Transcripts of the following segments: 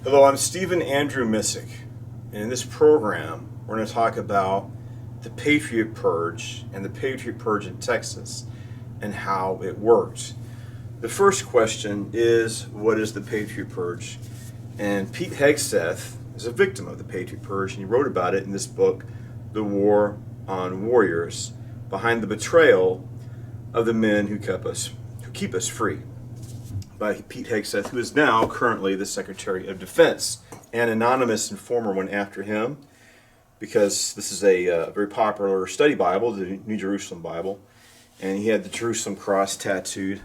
Hello, I'm Stephen Andrew Missick, and in this program we're going to talk about the Patriot Purge and the Patriot Purge in Texas and how it worked. The first question is, what is the Patriot Purge? And Pete Hegseth is a victim of the Patriot Purge, and he wrote about it in this book, The War on Warriors, behind the betrayal of the men who keep us free, by Pete Hegseth, who is now currently the Secretary of Defense. An anonymous informer went after him because this is a very popular study Bible, the New Jerusalem Bible, and he had the Jerusalem cross tattooed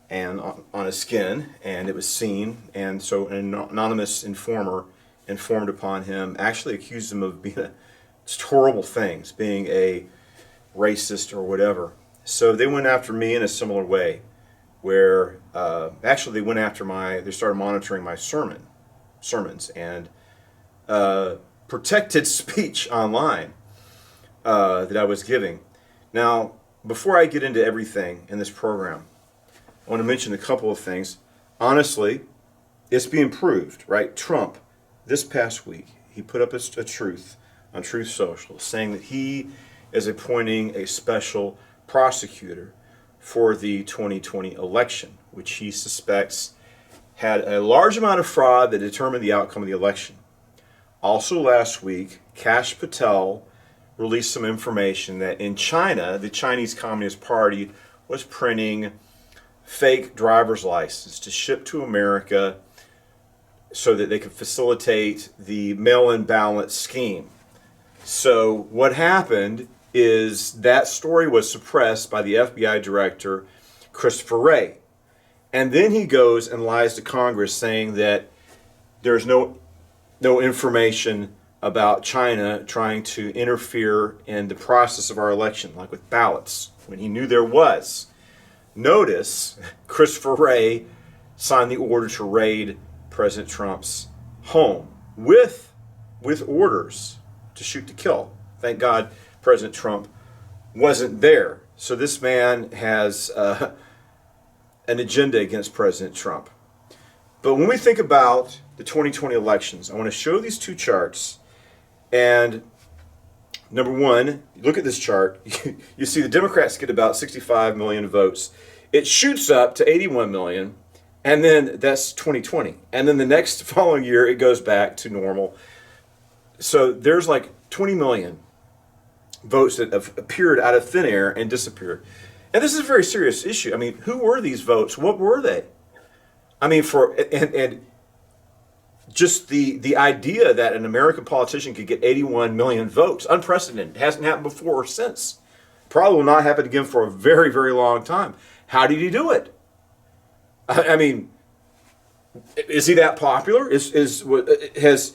and on his skin, and it was seen, and so an anonymous informer informed upon him, actually accused him of being just horrible things, being a racist or whatever. So they went after me in a similar way, where actually they started monitoring my sermons and protected speech online that I was giving. Now, before I get into everything in this program, I want to mention a couple of things. Honestly, it's being proved, right? Trump, this past week, he put up a truth on Truth Social saying that he is appointing a special prosecutor for the 2020 election, which he suspects had a large amount of fraud that determined the outcome of the election. Also last week, Kash Patel released some information that in China, the Chinese Communist Party was printing fake driver's licenses to ship to America so that they could facilitate the mail-in ballot scheme. So what happened is that story was suppressed by the FBI director, Christopher Wray. And then he goes and lies to Congress saying that there's no information about China trying to interfere in the process of our election, like with ballots, when he knew there was. Notice, Christopher Wray signed the order to raid President Trump's home with orders to shoot to kill. Thank God President Trump wasn't there. So this man has an agenda against President Trump. But when we think about the 2020 elections, I want to show these two charts. And number one, look at this chart. You see the Democrats get about 65 million votes. It shoots up to 81 million, and then that's 2020. And then the next following year, it goes back to normal. So there's like 20 million votes that have appeared out of thin air and disappeared. And this is a very serious issue. I mean, who were these votes? What were they? I mean, and just the idea that an American politician could get 81 million votes, unprecedented. It hasn't happened before or since. Probably will not happen again for a very, very long time. How did he do it? I mean, is he that popular? Has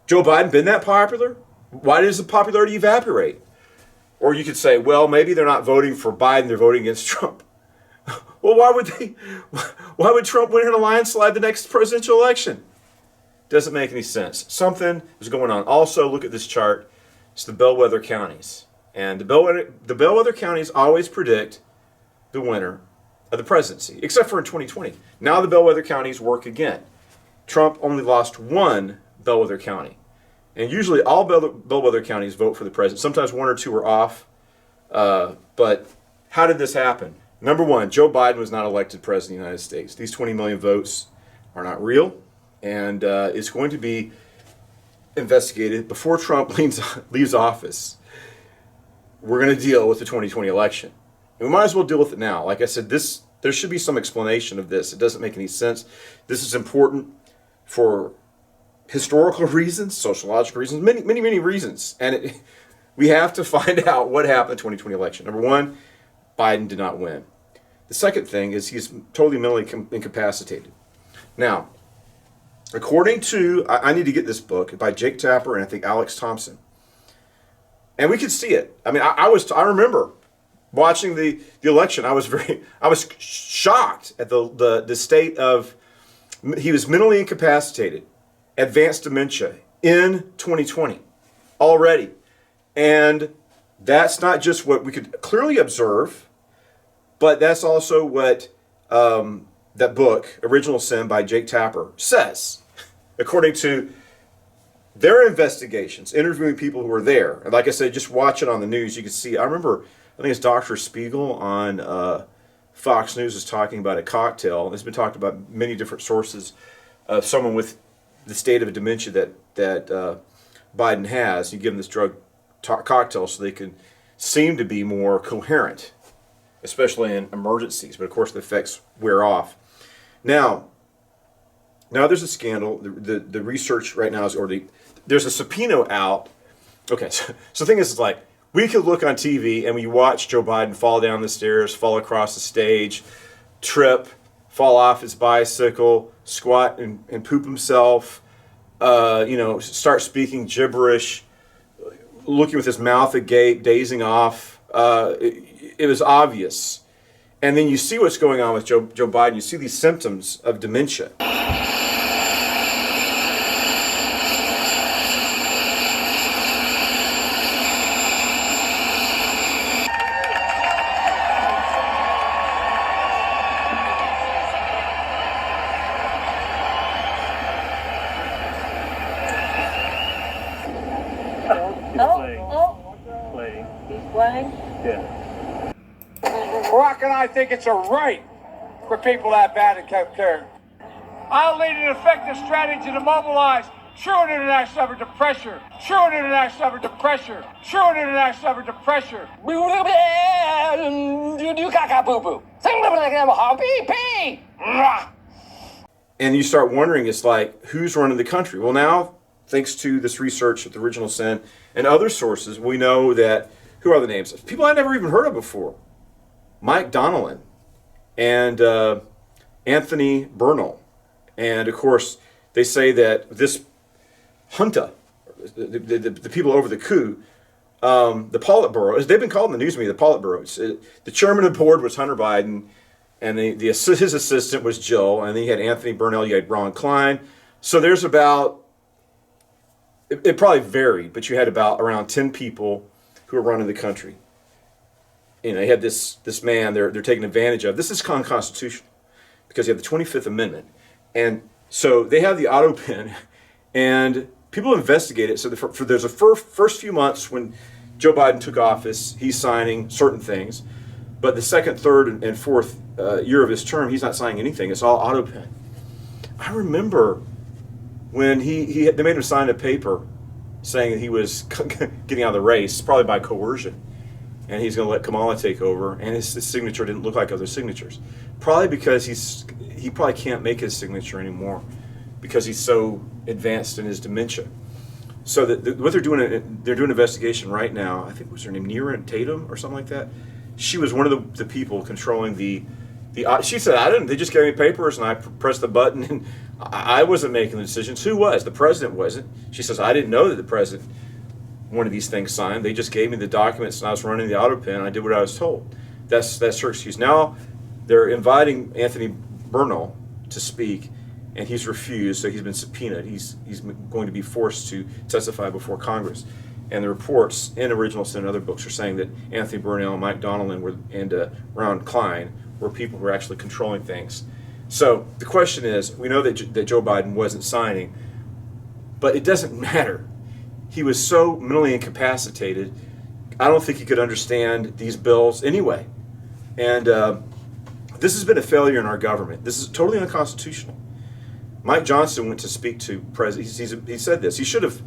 Joe Biden been that popular? Why does the popularity evaporate? Or you could say, well, maybe they're not voting for Biden, they're voting against Trump. Well, why would Trump win in a landslide the next presidential election? Doesn't make any sense. Something is going on. Also, look at this chart. It's the bellwether counties. And the bellwether counties always predict the winner of the presidency, except for in 2020. Now the bellwether counties work again. Trump only lost one bellwether county. And usually all bellwether counties vote for the president. Sometimes one or two are off. But how did this happen? Number one, Joe Biden was not elected president of the United States. These 20 million votes are not real. And it's going to be investigated before Trump leaves office. We're going to deal with the 2020 election. And we might as well deal with it now. Like I said, there should be some explanation of this. It doesn't make any sense. This is important for historical reasons, sociological reasons, many, many, many reasons. And we have to find out what happened in the 2020 election. Number one, Biden did not win. The second thing is he's totally mentally incapacitated. Now, according to, I need to get this book by Jake Tapper and I think Alex Thompson. And we could see it. I mean, I remember watching the election. I was shocked at the state of, he was mentally incapacitated, advanced dementia in 2020 already. And that's not just what we could clearly observe, but that's also what the that book, Original Sin by Jake Tapper, says, according to their investigations, interviewing people who were there, and like I said, just watch it on the news, you can see, I remember, I think it's Dr. Spiegel on Fox News is talking about a cocktail. It's been talked about many different sources of someone with the state of dementia that Biden has. You give them this drug cocktail so they can seem to be more coherent, especially in emergencies. But of course, the effects wear off. Now there's a scandal. The research right now is, there's a subpoena out. Okay, so the thing is, it's like, we could look on TV and we watch Joe Biden fall down the stairs, fall across the stage, trip, fall off his bicycle, squat and poop himself, start speaking gibberish, looking with his mouth agape, dazing off. It was obvious. And then you see what's going on with Joe Biden. You see these symptoms of dementia. Barack and I think it's a right for people to have bad health care. I'll lead an effective strategy to mobilize true international effort to pressure, true international effort to pressure, true international effort to pressure. And you start wondering, it's like, who's running the country? Well, now, thanks to this research at the Original Sin and other sources, we know that, who are the names? People I never even heard of before. Mike Donnellan and Anthony Bernal. And of course, they say that this junta, the people over the coup, the Politburo, they've been called in the news media, the Politburo. The chairman of the board was Hunter Biden, and his assistant was Jill, and then you had Anthony Bernal, you had Ron Klein. So there's about, it probably varied, but you had about around 10 people who are running the country. They had this man they're taking advantage of. This is unconstitutional because you have the 25th Amendment. And so they have the auto pen, and people investigate it. So there's a first few months when Joe Biden took office, he's signing certain things. But the second, third, and fourth year of his term, he's not signing anything. It's all auto pen. I remember when they made him sign a paper saying that he was getting out of the race, probably by coercion. And he's going to let Kamala take over, and his signature didn't look like other signatures. Probably because he probably can't make his signature anymore because he's so advanced in his dementia. So what they're doing an investigation right now. I think was her name Neera Tatum or something like that. She was one of the people controlling the. She said, I didn't. They just gave me papers, and I pressed the button, and I wasn't making the decisions. Who was? The president wasn't. She says, I didn't know that the president one of these things signed. They just gave me the documents, and I was running the auto pen, and I did what I was told. That's her excuse. Now they're inviting Anthony Bernal to speak, and he's refused, so he's been subpoenaed. He's going to be forced to testify before Congress. And the reports in Original Sin and other books are saying that Anthony Bernal, Mike Donnellan, and Ron Klein were people who were actually controlling things. So the question is, we know that Joe Biden wasn't signing, but it doesn't matter. He was so mentally incapacitated, I don't think he could understand these bills anyway. And this has been a failure in our government. This is totally unconstitutional. Mike Johnson went to speak to President. He said this. He should have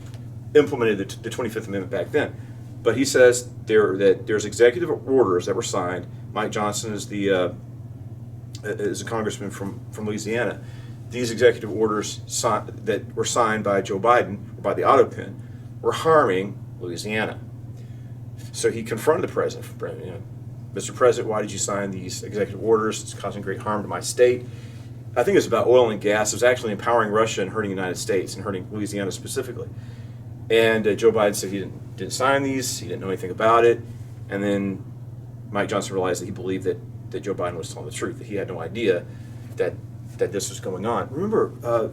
implemented the 25th Amendment back then. But he says that there's executive orders that were signed. Mike Johnson is a congressman from Louisiana. These executive orders that were signed by Joe Biden, or by the auto pen, were harming Louisiana. So he confronted the president. Mr. President, why did you sign these executive orders? It's causing great harm to my state. I think it's about oil and gas. It was actually empowering Russia and hurting the United States and hurting Louisiana specifically. And Joe Biden said he didn't sign these. He didn't know anything about it. And then Mike Johnson realized that he believed that Joe Biden was telling the truth, that he had no idea that this was going on. Remember,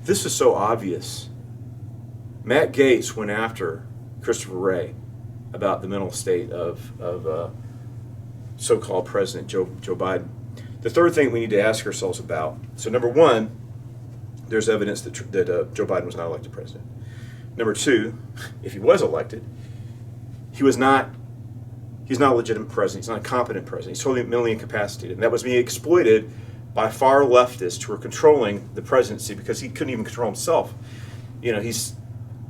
this is so obvious. Matt Gaetz went after Christopher Wray about the mental state of so-called President Joe Biden. The third thing we need to ask ourselves about, so number one, there's evidence that Joe Biden was not elected president. Number two, if he was elected, he's not a legitimate president. He's not a competent president. He's totally mentally incapacitated. And that was being exploited by far leftists who were controlling the presidency because he couldn't even control himself. He's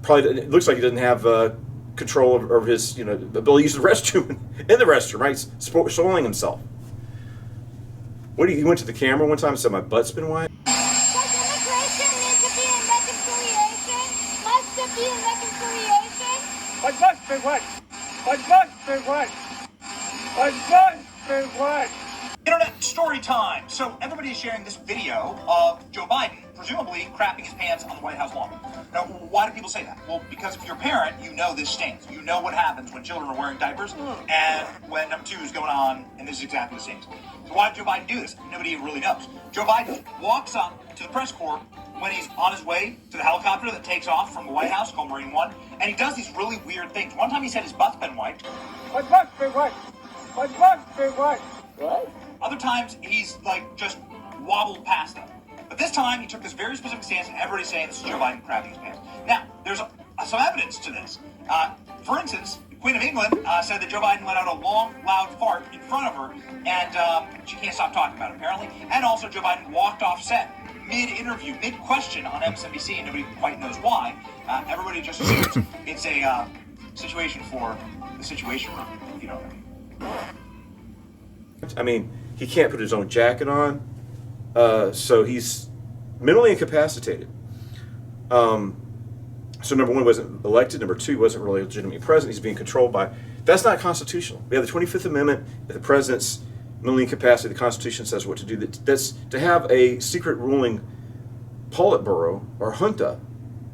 probably, it looks like he doesn't have control over his, ability to use the restroom in the restroom, right? He's soiling himself. He went to the camera one time and said, "My butt's been wet." Does immigration need to be in reconciliation? Must it be in reconciliation? My butt's been wet. My butt's been wet. My butt's been wet. Internet story time. So everybody is sharing this video of Joe Biden presumably crapping his pants on the White House lawn. Now, why do people say that? Well, because if you're a parent, you know this stings. You know what happens when children are wearing diapers and when number two is going on, and this is exactly the same. So why did Joe Biden do this? Nobody really knows. Joe Biden walks up to the press corps when he's on his way to the helicopter that takes off from the White House called Marine One, and he does these really weird things. One time he said his butt's been wiped. My butt's been wet. My butt's been wet. What? Other times he's just wobbled past them. But this time he took this very specific stance, and everybody's saying this is Joe Biden crapping his pants. Now, there's some evidence to this. For instance, the Queen of England said that Joe Biden let out a long, loud fart in front of her, and she can't stop talking about it, apparently. And also, Joe Biden walked off set mid-interview, mid-question on MSNBC, and nobody quite knows why. Everybody just assumes it's a situation for the Situation Room, if you know what I mean. He can't put his own jacket on, so he's mentally incapacitated. So number one, he wasn't elected. Number two, he wasn't really legitimately president. He's being controlled by. That's not constitutional. We have the 25th Amendment. If the president's mentally incapacitated, the Constitution says what to do. That's to have a secret ruling Politburo or junta.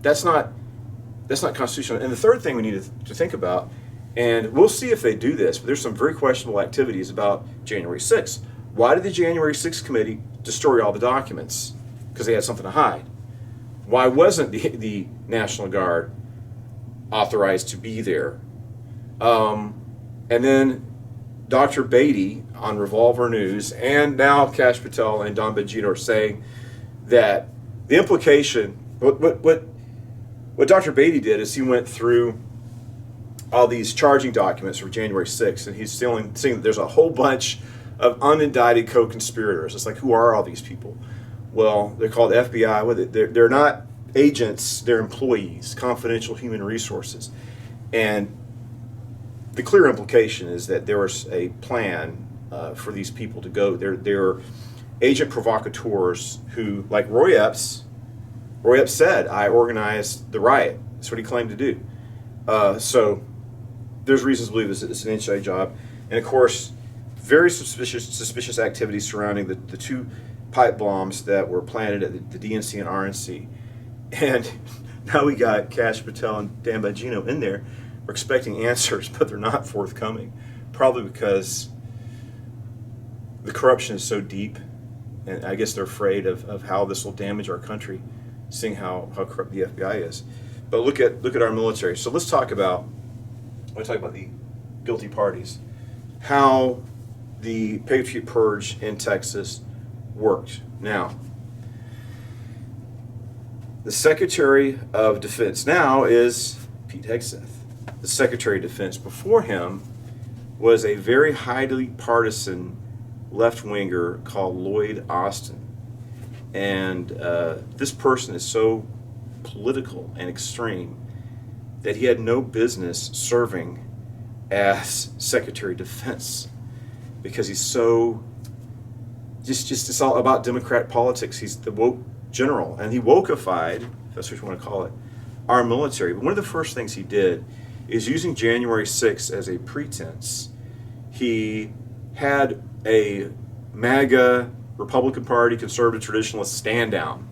That's not constitutional. And the third thing we need to think about, and we'll see if they do this, but there's some very questionable activities about January 6th. Why did the January 6th committee destroy all the documents? Because they had something to hide. Why wasn't the National Guard authorized to be there? And then Dr. Beatty on Revolver News, and now Kash Patel and Don Bongino are saying that the implication, what Dr. Beatty did is he went through all these charging documents for January 6th, and he's seeing that there's a whole bunch of unindicted co-conspirators. It's like, who are all these people? Well, they're called FBI. They're not agents, they're employees, confidential human resources. And the clear implication is that there was a plan for these people to go. They're agent provocateurs who, like Roy Epps said, I organized the riot. That's what he claimed to do. So there's reasons to believe it's an inside job. And of course, very suspicious activities surrounding the two pipe bombs that were planted at the DNC and RNC. And now we got Kash Patel and Dan Bongino in there. We're expecting answers, but they're not forthcoming. Probably because the corruption is so deep, and I guess they're afraid of how this will damage our country, seeing how corrupt the FBI is. But look at our military. So let's talk about the guilty parties. How the Patriot Purge in Texas worked. Now, the Secretary of Defense now is Pete Hegseth. The Secretary of Defense before him was a very highly partisan left-winger called Lloyd Austin. And this person is so political and extreme that he had no business serving as Secretary of Defense because he's so just it's all about Democrat politics. He's the woke general, and he wokeified, if that's what you want to call it, our military. But one of the first things he did is using January 6th as a pretense. He had a MAGA Republican Party conservative traditionalist stand down.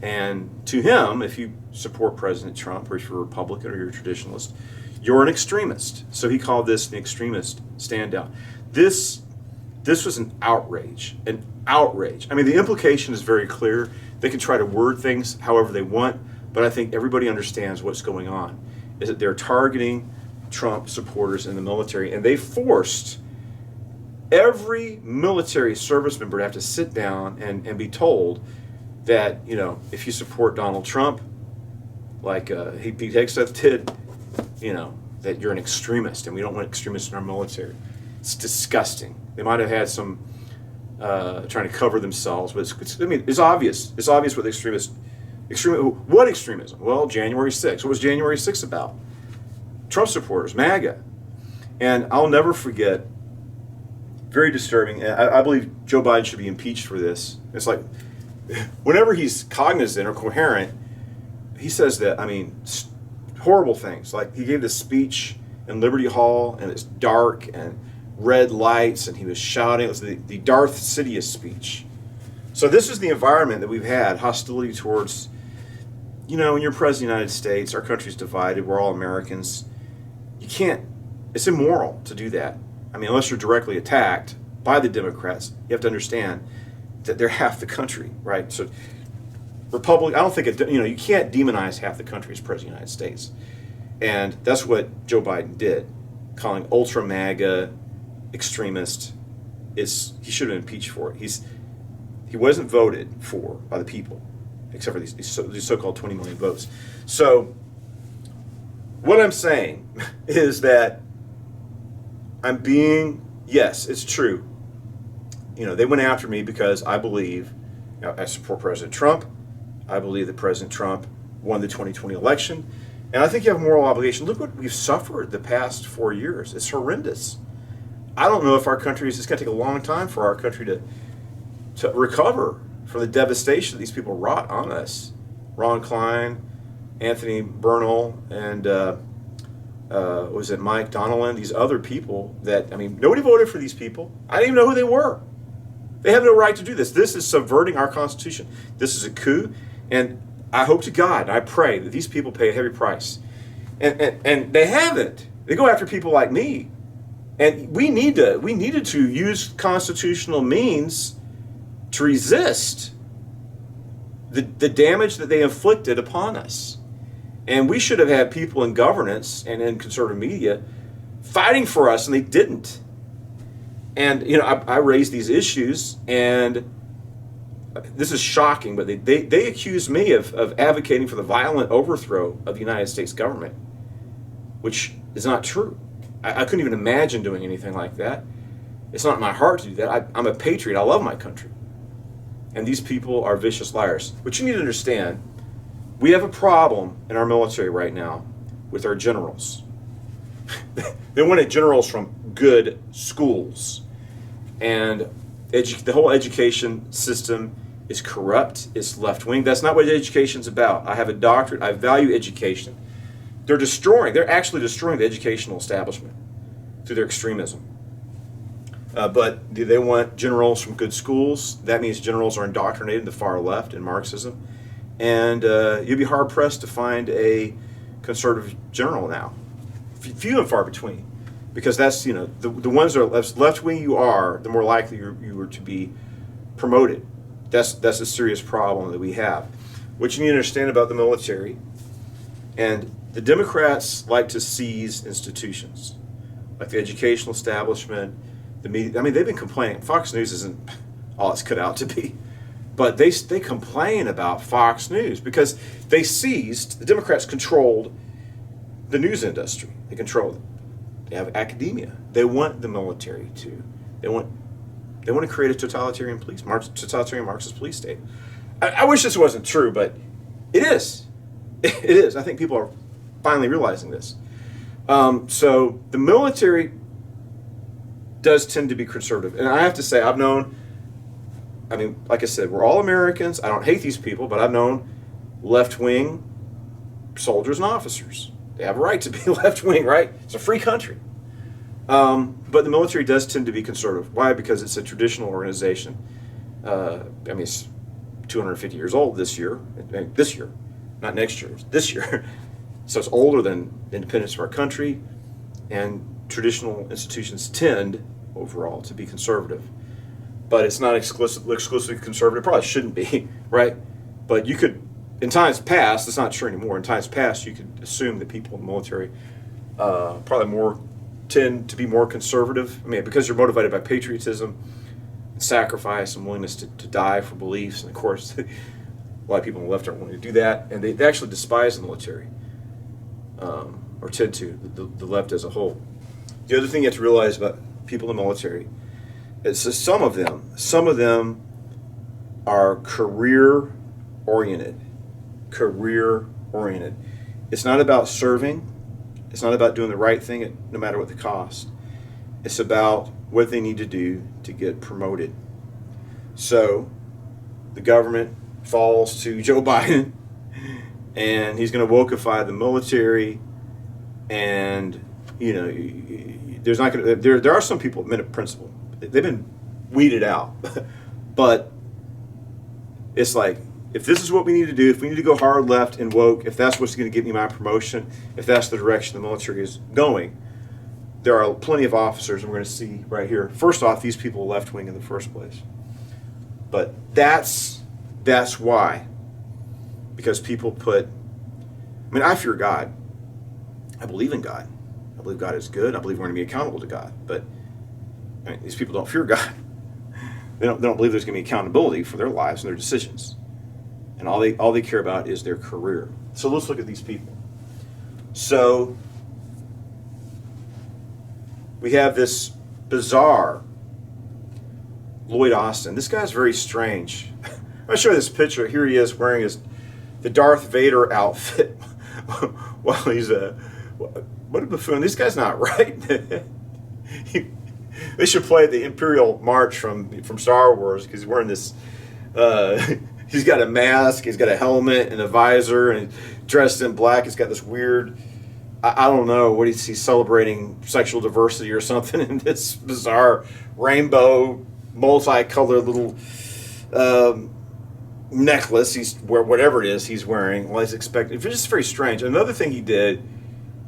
And to him, if you support President Trump, or if you're a Republican or you're a traditionalist, you're an extremist. So he called this an extremist stand down. This was an outrage. I mean, the implication is very clear. They can try to word things however they want, but I think everybody understands what's going on, is that they're targeting Trump supporters in the military, and they forced every military service member would have to sit down and be told that, if you support Donald Trump, like Pete Hegseth did, that you're an extremist, and we don't want extremists in our military. It's disgusting. They might have had some trying to cover themselves, but it's obvious. It's obvious what the what extremism? Well, January 6th. What was January 6th about? Trump supporters, MAGA. And I'll never forget, very disturbing, I believe Joe Biden should be impeached for this. It's like, whenever he's cognizant or coherent, he says that, horrible things. Like, he gave this speech in Liberty Hall, and it's dark and red lights, and he was shouting. It was the Darth Sidious speech. So this is the environment that we've had, hostility towards, when you're president of the United States, our country's divided, we're all Americans. You can't, it's immoral to do that. Unless you're directly attacked by the Democrats, you have to understand that they're half the country, right? So Republic, I don't think you can't demonize half the country as president of the United States. And that's what Joe Biden did, calling ultra MAGA extremist. He should have been impeached for it. He wasn't voted for by the people, except for these so-called 20 million votes. So what I'm saying is that yes, it's true. They went after me because I believe, I support President Trump. I believe that President Trump won the 2020 election. And I think you have a moral obligation. Look what we've suffered the past 4 years. It's horrendous. I don't know if our country it's going to take a long time for our country to recover from the devastation these people wrought on us. Ron Klein, Anthony Bernal, and was it Mike Donnellan, these other people that, nobody voted for these people. I didn't even know who they were. They have no right to do this. This is subverting our Constitution. This is a coup, and I hope to God, I pray that these people pay a heavy price. And they haven't. They go after people like me. And we needed to use constitutional means to resist the damage that they inflicted upon us. And we should have had people in governance and in conservative media fighting for us, and they didn't. And, I raised these issues, and this is shocking, but they accused me of advocating for the violent overthrow of the United States government, which is not true. I couldn't even imagine doing anything like that. It's not in my heart to do that. I'm a patriot. I love my country. And these people are vicious liars. But you need to understand, we have a problem in our military right now with our generals. They wanted generals from good schools. And the whole education system is corrupt. It's left-wing. That's not what education's about. I have a doctorate. I value education. They're actually destroying the educational establishment through their extremism. But do they want generals from good schools? That means generals are indoctrinated in the far left in Marxism. And you'd be hard-pressed to find a conservative general now. Few and far between. Because that's, the ones that are left-wing you are, the more likely you are to be promoted. That's a serious problem that we have. What you need to understand about the military, and the Democrats like to seize institutions, like the educational establishment, the media. They've been complaining. Fox News isn't all it's cut out to be. But they complain about Fox News because the Democrats controlled the news industry. They control it. They have academia. They want the military to. They want to create a totalitarian Marxist police state. I wish this wasn't true, but it is. It is. I think people are finally realizing this. So the military does tend to be conservative. And I have to say, I've known, like I said, we're all Americans. I don't hate these people, but I've known left-wing soldiers and officers. They have a right to be left-wing, right? It's a free country. But the military does tend to be conservative. Why? Because it's a traditional organization. It's 250 years old this year. This year, not next year. This year. So it's older than the independence of our country. And traditional institutions tend, overall, to be conservative. But it's not exclusively conservative. It probably shouldn't be, right? But you could, in times past, it's not true anymore. In times past, you could assume that people in the military probably more tend to be more conservative. I mean, because you're motivated by patriotism, and sacrifice, and willingness to die for beliefs. And of course, a lot of people on the left aren't willing to do that, and they actually despise the military, or tend to, the left as a whole. The other thing you have to realize about people in the military is that some of them are career oriented. It's not about serving. It's not about doing the right thing no matter what the cost. It's about what they need to do to get promoted. So the government falls to Joe Biden, and he's going to wokeify the military, and there's not going to there are some people, men of principle. They've been weeded out, but it's like, if this is what we need to do, if we need to go hard left and woke, if that's what's going to get me my promotion, if that's the direction the military is going, there are plenty of officers, and we're going to see right here. First off, these people are left wing in the first place, but that's why, because people put. I mean, I fear God. I believe in God. I believe God is good. I believe we're going to be accountable to God. But I mean, these people don't fear God. They don't believe there's going to be accountability for their lives and their decisions. And all they care about is their career. So let's look at these people. So we have this bizarre Lloyd Austin. This guy's very strange. I'm going to show you this picture. Here he is wearing the Darth Vader outfit while he's what a buffoon. This guy's not right. They should play the Imperial March from Star Wars, because he's wearing this. He's got a mask, he's got a helmet and a visor, and dressed in black. He's got this weird, I don't know, what he's celebrating sexual diversity or something in this bizarre rainbow, multicolored little necklace. Whatever it is he's wearing. Well, he's expecting. It's just very strange. Another thing he did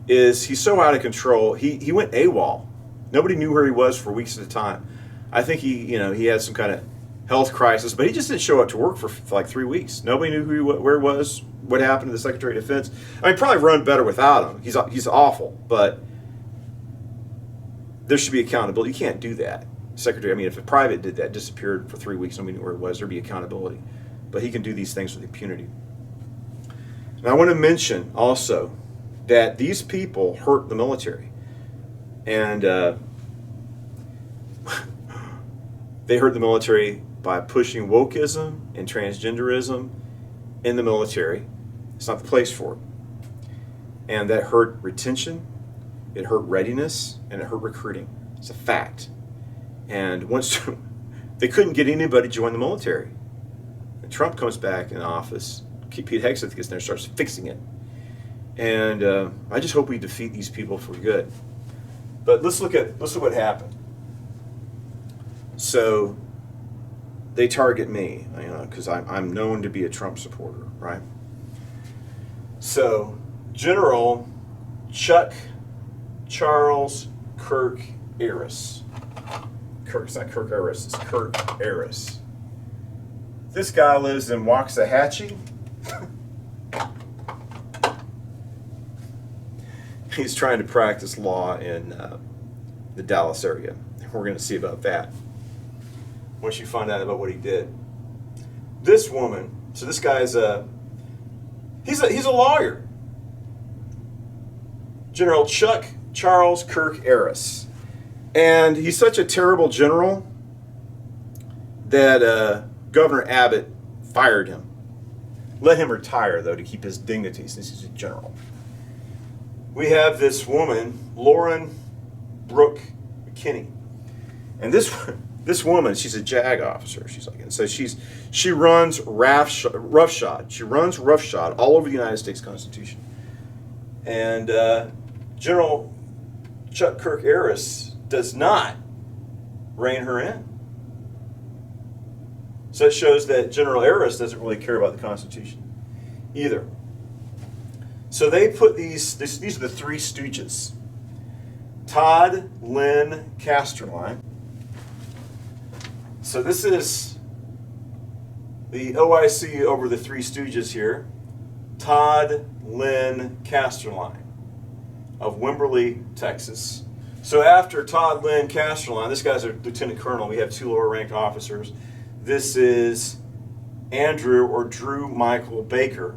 is he's so out of control. He went AWOL. Nobody knew where he was for weeks at a time. I think he had some kind of health crisis, but he just didn't show up to work for like 3 weeks. Nobody knew where he was, what happened to the Secretary of Defense. I mean, probably run better without him. He's awful, but there should be accountability. You can't do that, Secretary. I mean, if a private did that, disappeared for 3 weeks, nobody knew where it was, there'd be accountability. But he can do these things with impunity. And I want to mention also that these people hurt the military, and they hurt the military by pushing wokeism and transgenderism in the military. It's not the place for it. And that hurt retention, it hurt readiness, and it hurt recruiting. It's a fact. And once they couldn't get anybody to join the military. And Trump comes back in office, Pete Hegseth gets there and starts fixing it. And I just hope we defeat these people for good. But let's look at what happened. So they target me, because I'm known to be a Trump supporter, right? So General Chuck Charles Kirk Aris. It's not Kirk Aris, it's Kirk Aris. This guy lives in Waxahachie. He's trying to practice law in the Dallas area. We're going to see about that once you find out about what he did. This woman, so this guy's he's a lawyer. General Chuck Charles Kirk Aris. And he's such a terrible general that Governor Abbott fired him. Let him retire, though, to keep his dignity since he's a general. We have this woman, Lauren Brooke McKinney. And this woman, she's a JAG officer. She's like, and so she runs roughshod. She runs roughshod all over the United States Constitution. And General Chuck Kirk Aris does not rein her in. So it shows that General Aris doesn't really care about the Constitution either. So they put these are the three stooges. Todd, Lynn, Casterline. So this is the OIC over the three stooges here. Todd, Lynn, Casterline of Wimberley, Texas. So after Todd Lynn Casterline, this guy's a lieutenant colonel. We have 2 lower ranked officers. This is Andrew or Drew Michael Baker,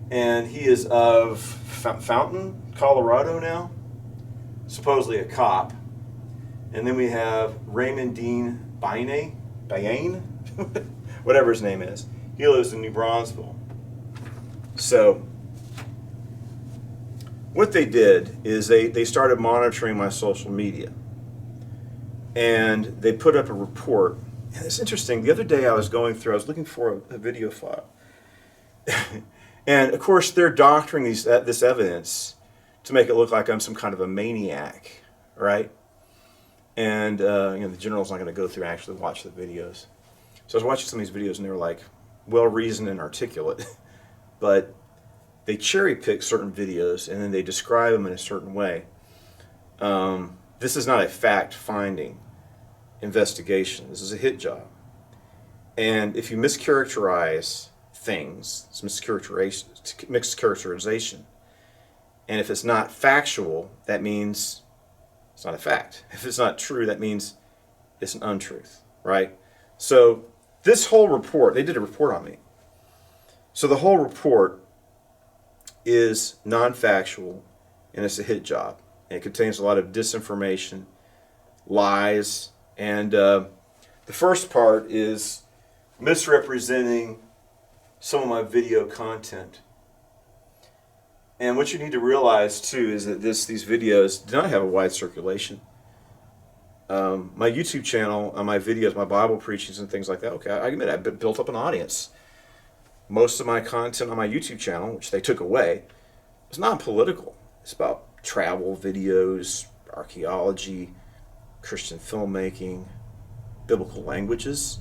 and he is of Fountain, Colorado now, supposedly a cop. And then we have Raymond Dean Bayne, whatever his name is. He lives in New Braunfels. So what they did is they started monitoring my social media, and they put up a report. And it's interesting. The other day I was looking for a video file. And of course they're doctoring this evidence to make it look like I'm some kind of a maniac, right? And the general's not going to go through and actually watch the videos. So I was watching some of these videos, and they were like well-reasoned and articulate, but they cherry-pick certain videos, and then they describe them in a certain way. This is not a fact-finding investigation. This is a hit job. And if you mischaracterize things, it's mischaracterization. And if it's not factual, that means it's not a fact. If it's not true, that means it's an untruth, right? So this whole report, they did a report on me. So the whole report is non-factual, and it's a hit job. And it contains a lot of disinformation, lies, and the first part is misrepresenting some of my video content. And what you need to realize too is that these videos do not have a wide circulation. My YouTube channel, on my videos, my Bible preachings and things like that, okay, I admit I've built up an audience. Most of my content on my YouTube channel, which they took away, is non-political. It's about travel videos, archaeology, Christian filmmaking, biblical languages,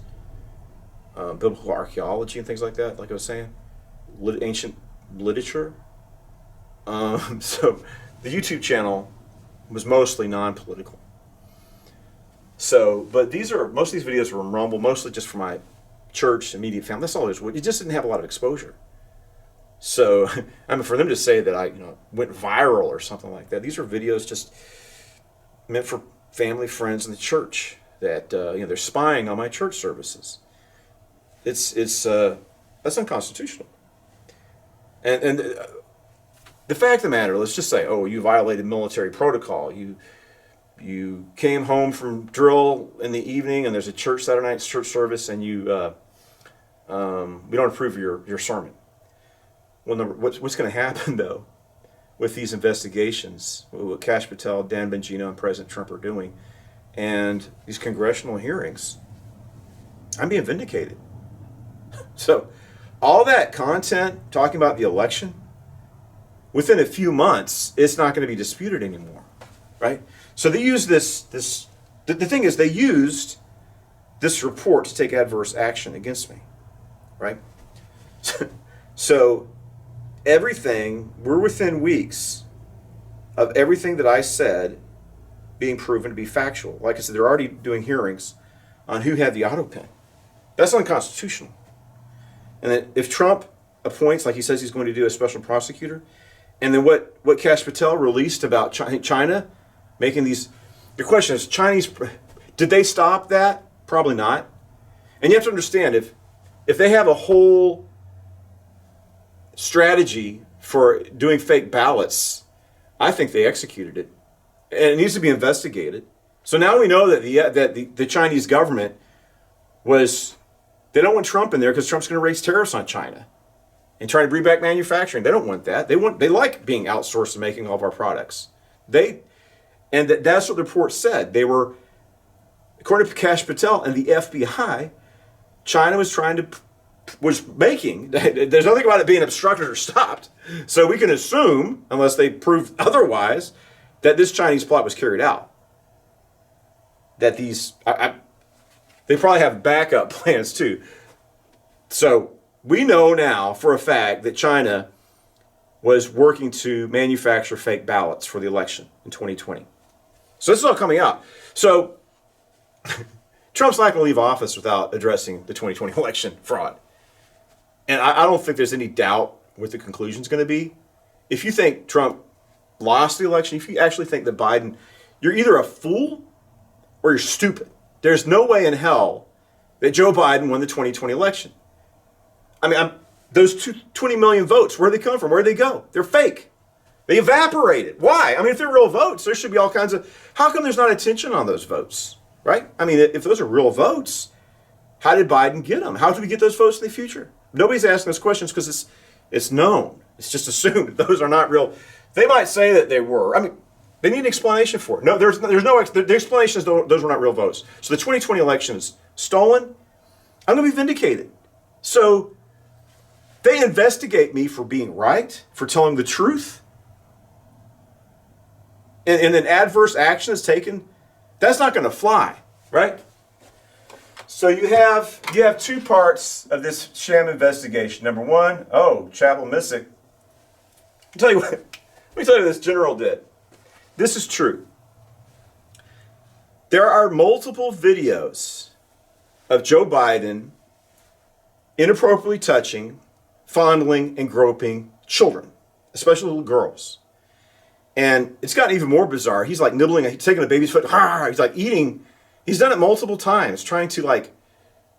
biblical archaeology and things like that, like I was saying, ancient literature. So the YouTube channel was mostly non-political. So, but most of these videos were on Rumble, mostly just for my church, immediate family. That's all it is. It just didn't have a lot of exposure. So, I mean, for them to say that I, went viral or something like that, these are videos just meant for family, friends, and the church that they're spying on my church services. That's unconstitutional. And the fact of the matter, let's just say, oh, you violated military protocol. You came home from drill in the evening, and there's a Saturday night church service, and we don't approve of your sermon. Well, what's going to happen though with these investigations, what Kash Patel, Dan Bongino, and President Trump are doing, and these congressional hearings? I'm being vindicated. So, all that content talking about the election, within a few months, it's not going to be disputed anymore, right? So they use the thing is, they used this report to take adverse action against me, right? So everything, we're within weeks of everything that I said being proven to be factual. Like I said, they're already doing hearings on who had the auto pen. That's unconstitutional. And then if Trump appoints, like he says he's going to do, a special prosecutor, and then what Kash Patel released about China making these, the question is, did they stop that? Probably not. And you have to understand, if they have a whole strategy for doing fake ballots, I think they executed it. And it needs to be investigated. So now we know that the Chinese government they don't want Trump in there because Trump's going to raise tariffs on China and try to bring back manufacturing. They don't want that. They like being outsourced and making all of our products. That's what the report said. They were, according to Kash Patel and the FBI, China was making, there's nothing about it being obstructed or stopped. So we can assume, unless they prove otherwise, that this Chinese plot was carried out. That they probably have backup plans too. So we know now for a fact that China was working to manufacture fake ballots for the election in 2020. So this is all coming out. So Trump's not going to leave office without addressing the 2020 election fraud. And I don't think there's any doubt what the conclusion is going to be. If you think Trump lost the election, if you actually think that Biden you're either a fool or you're stupid. There's no way in hell that Joe Biden won the 2020 election. I mean, those 20 million votes, where they come from? Where they go? They're fake. They evaporated. Why? I mean, if they're real votes, there should be all kinds of... How come there's not attention on those votes, right? I mean, if those are real votes, how did Biden get them? How do we get those votes in the future? Nobody's asking those questions because it's known. It's just assumed that those are not real. They might say that they were. I mean, they need an explanation for it. No, there's no... The explanation is those were not real votes. So the 2020 election is stolen. I'm going to be vindicated. So they investigate me for being right, for telling the truth, and then adverse action is taken. That's not going to fly, right? So you have two parts of this sham investigation. Number one, Chapel Missick. Let me tell you what this general did. This is true. There are multiple videos of Joe Biden inappropriately touching, fondling, and groping children, especially little girls. And it's gotten even more bizarre. He's like nibbling, he's taking a baby's foot, he's like eating. He's done it multiple times, trying to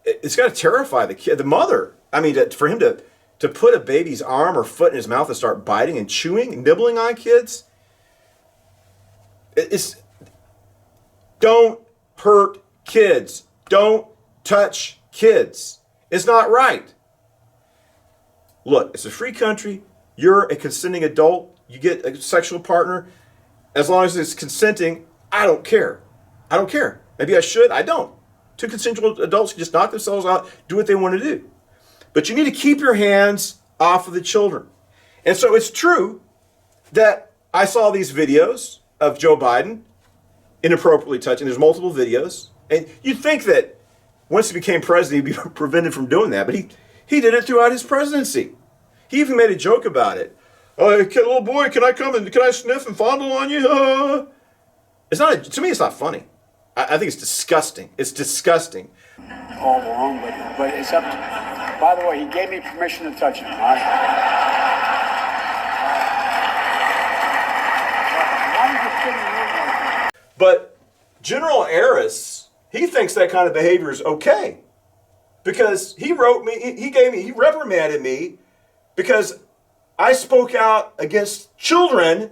it's got to terrify the kid, the mother. I mean, for him to put a baby's arm or foot in his mouth and start biting and chewing and nibbling on kids. Don't hurt kids. Don't touch kids. It's not right. Look, it's a free country. You're a consenting adult. You get a sexual partner. As long as it's consenting, I don't care. I don't care. Maybe I should. I don't. Two consensual adults can just knock themselves out, do what they want to do. But you need to keep your hands off of the children. And so it's true that I saw these videos of Joe Biden inappropriately touching. There's multiple videos. And you'd think that once he became president, he'd be prevented from doing that. But he did it throughout his presidency. He even made a joke about it. Little boy, can I sniff and fondle on you? To me, it's not funny. I think it's disgusting. It's disgusting. All along, but it's up to... By the way, he gave me permission to touch him. But General Aris, he thinks that kind of behavior is okay. Because he wrote me, he reprimanded me because I spoke out against children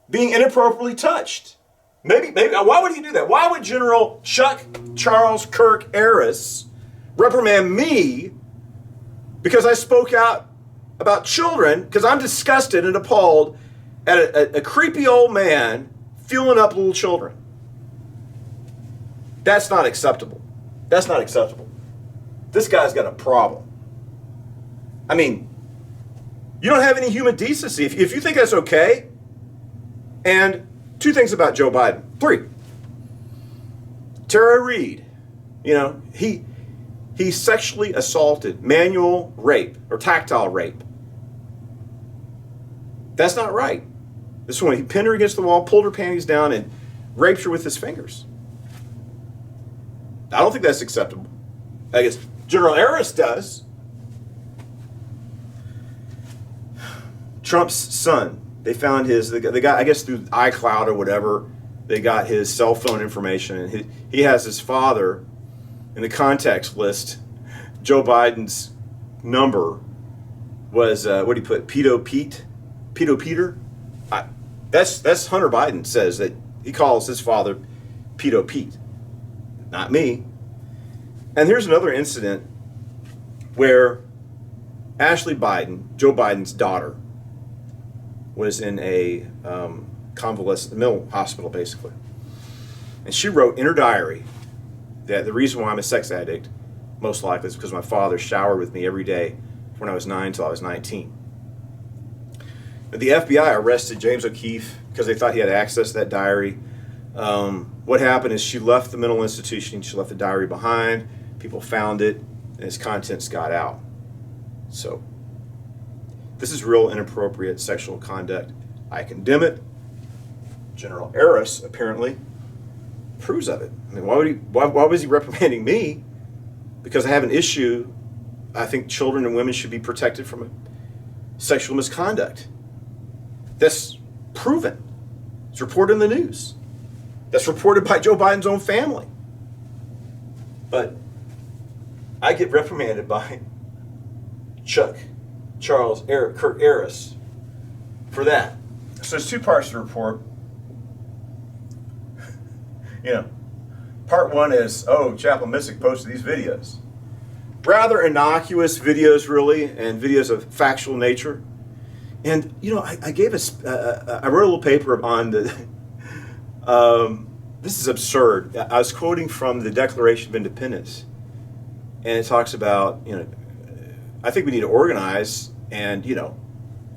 being inappropriately touched. Maybe, why would he do that? Why would General Chuck Charles Kirk Aris reprimand me because I spoke out about children? Because I'm disgusted and appalled at a creepy old man fueling up little children. That's not acceptable. That's not acceptable. This guy's got a problem. I mean, you don't have any human decency. If you think that's okay, and two things about Joe Biden. Three. Tara Reid, he sexually assaulted, manual rape or tactile rape. That's not right. This one, he pinned her against the wall, pulled her panties down, and raped her with his fingers. I don't think that's acceptable. I guess General Aris does. Trump's son. They found the guy, I guess through iCloud or whatever, they got his cell phone information. And he has his father in the contacts list. Joe Biden's number was, what do you put, Pedo Peter? That's Hunter Biden says that he calls his father Pedo Pete. Not me. And here's another incident where Ashley Biden, Joe Biden's daughter, was in a convalescent mental hospital, basically. And she wrote in her diary that the reason why I'm a sex addict, most likely, is because my father showered with me every day when I was 9 till I was 19. But the FBI arrested James O'Keefe because they thought he had access to that diary. What happened is she left the mental institution, she left the diary behind, people found it, and its contents got out. So, this is real inappropriate sexual conduct. I condemn it. General Aris apparently approves of it. I mean, why was he reprimanding me? Because I have an issue. I think children and women should be protected from sexual misconduct. That's proven. It's reported in the news. That's reported by Joe Biden's own family. But I get reprimanded by Chuck, Charles, Eric, Kirk Aris for that. So there's two parts to the report. Part one is, Chaplain Missick posted these videos. Rather innocuous videos, really, and videos of factual nature. And, I gave I wrote a little paper on the, this is absurd. I was quoting from the Declaration of Independence. And it talks about, I think we need to organize and,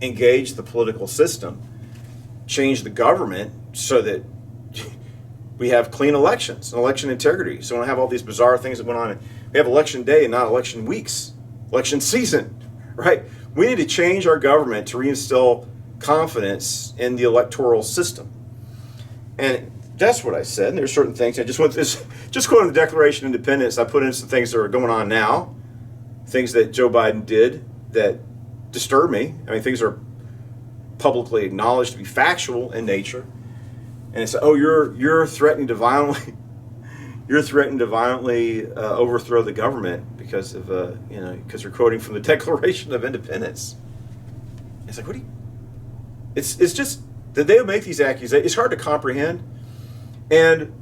engage the political system, change the government so that we have clean elections and election integrity. So we don't have all these bizarre things that went on. We have election day and not election weeks, election season, right? We need to change our government to reinstill confidence in the electoral system. And that's what I said. And there's certain things. I just quoting the Declaration of Independence, I put in some things that are going on now, things that Joe Biden did that disturb me. I mean, things are publicly acknowledged to be factual in nature. And it's, you're threatening to violently overthrow the government because of because you're quoting from the Declaration of Independence. It's like, it's just that they would make these accusations. It's hard to comprehend, and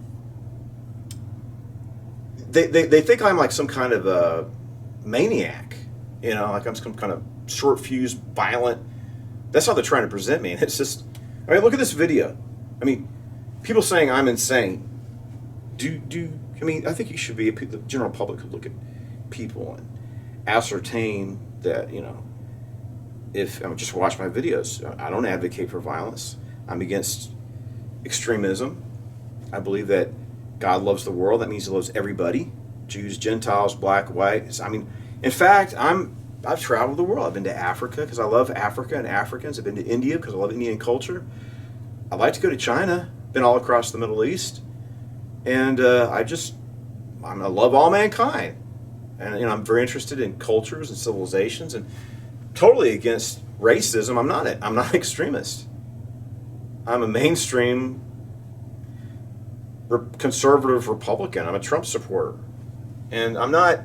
they think I'm like some kind of a maniac, like I'm some kind of short-fused, violent. That's how they're trying to present me, and it's just, look at this video. People saying I'm insane. I think you should be, the general public could look at people and ascertain that, if just watch my videos. I don't advocate for violence. I'm against extremism. I believe that God loves the world. That means he loves everybody. Jews, Gentiles, black, white. In fact, I've traveled the world. I've been to Africa because I love Africa and Africans. I've been to India because I love Indian culture. I'd like to go to China. Been all across the Middle East, and I love all mankind, and I'm very interested in cultures and civilizations, and totally against racism. I'm not an extremist. I'm a mainstream conservative Republican. I'm a Trump supporter, and I'm not.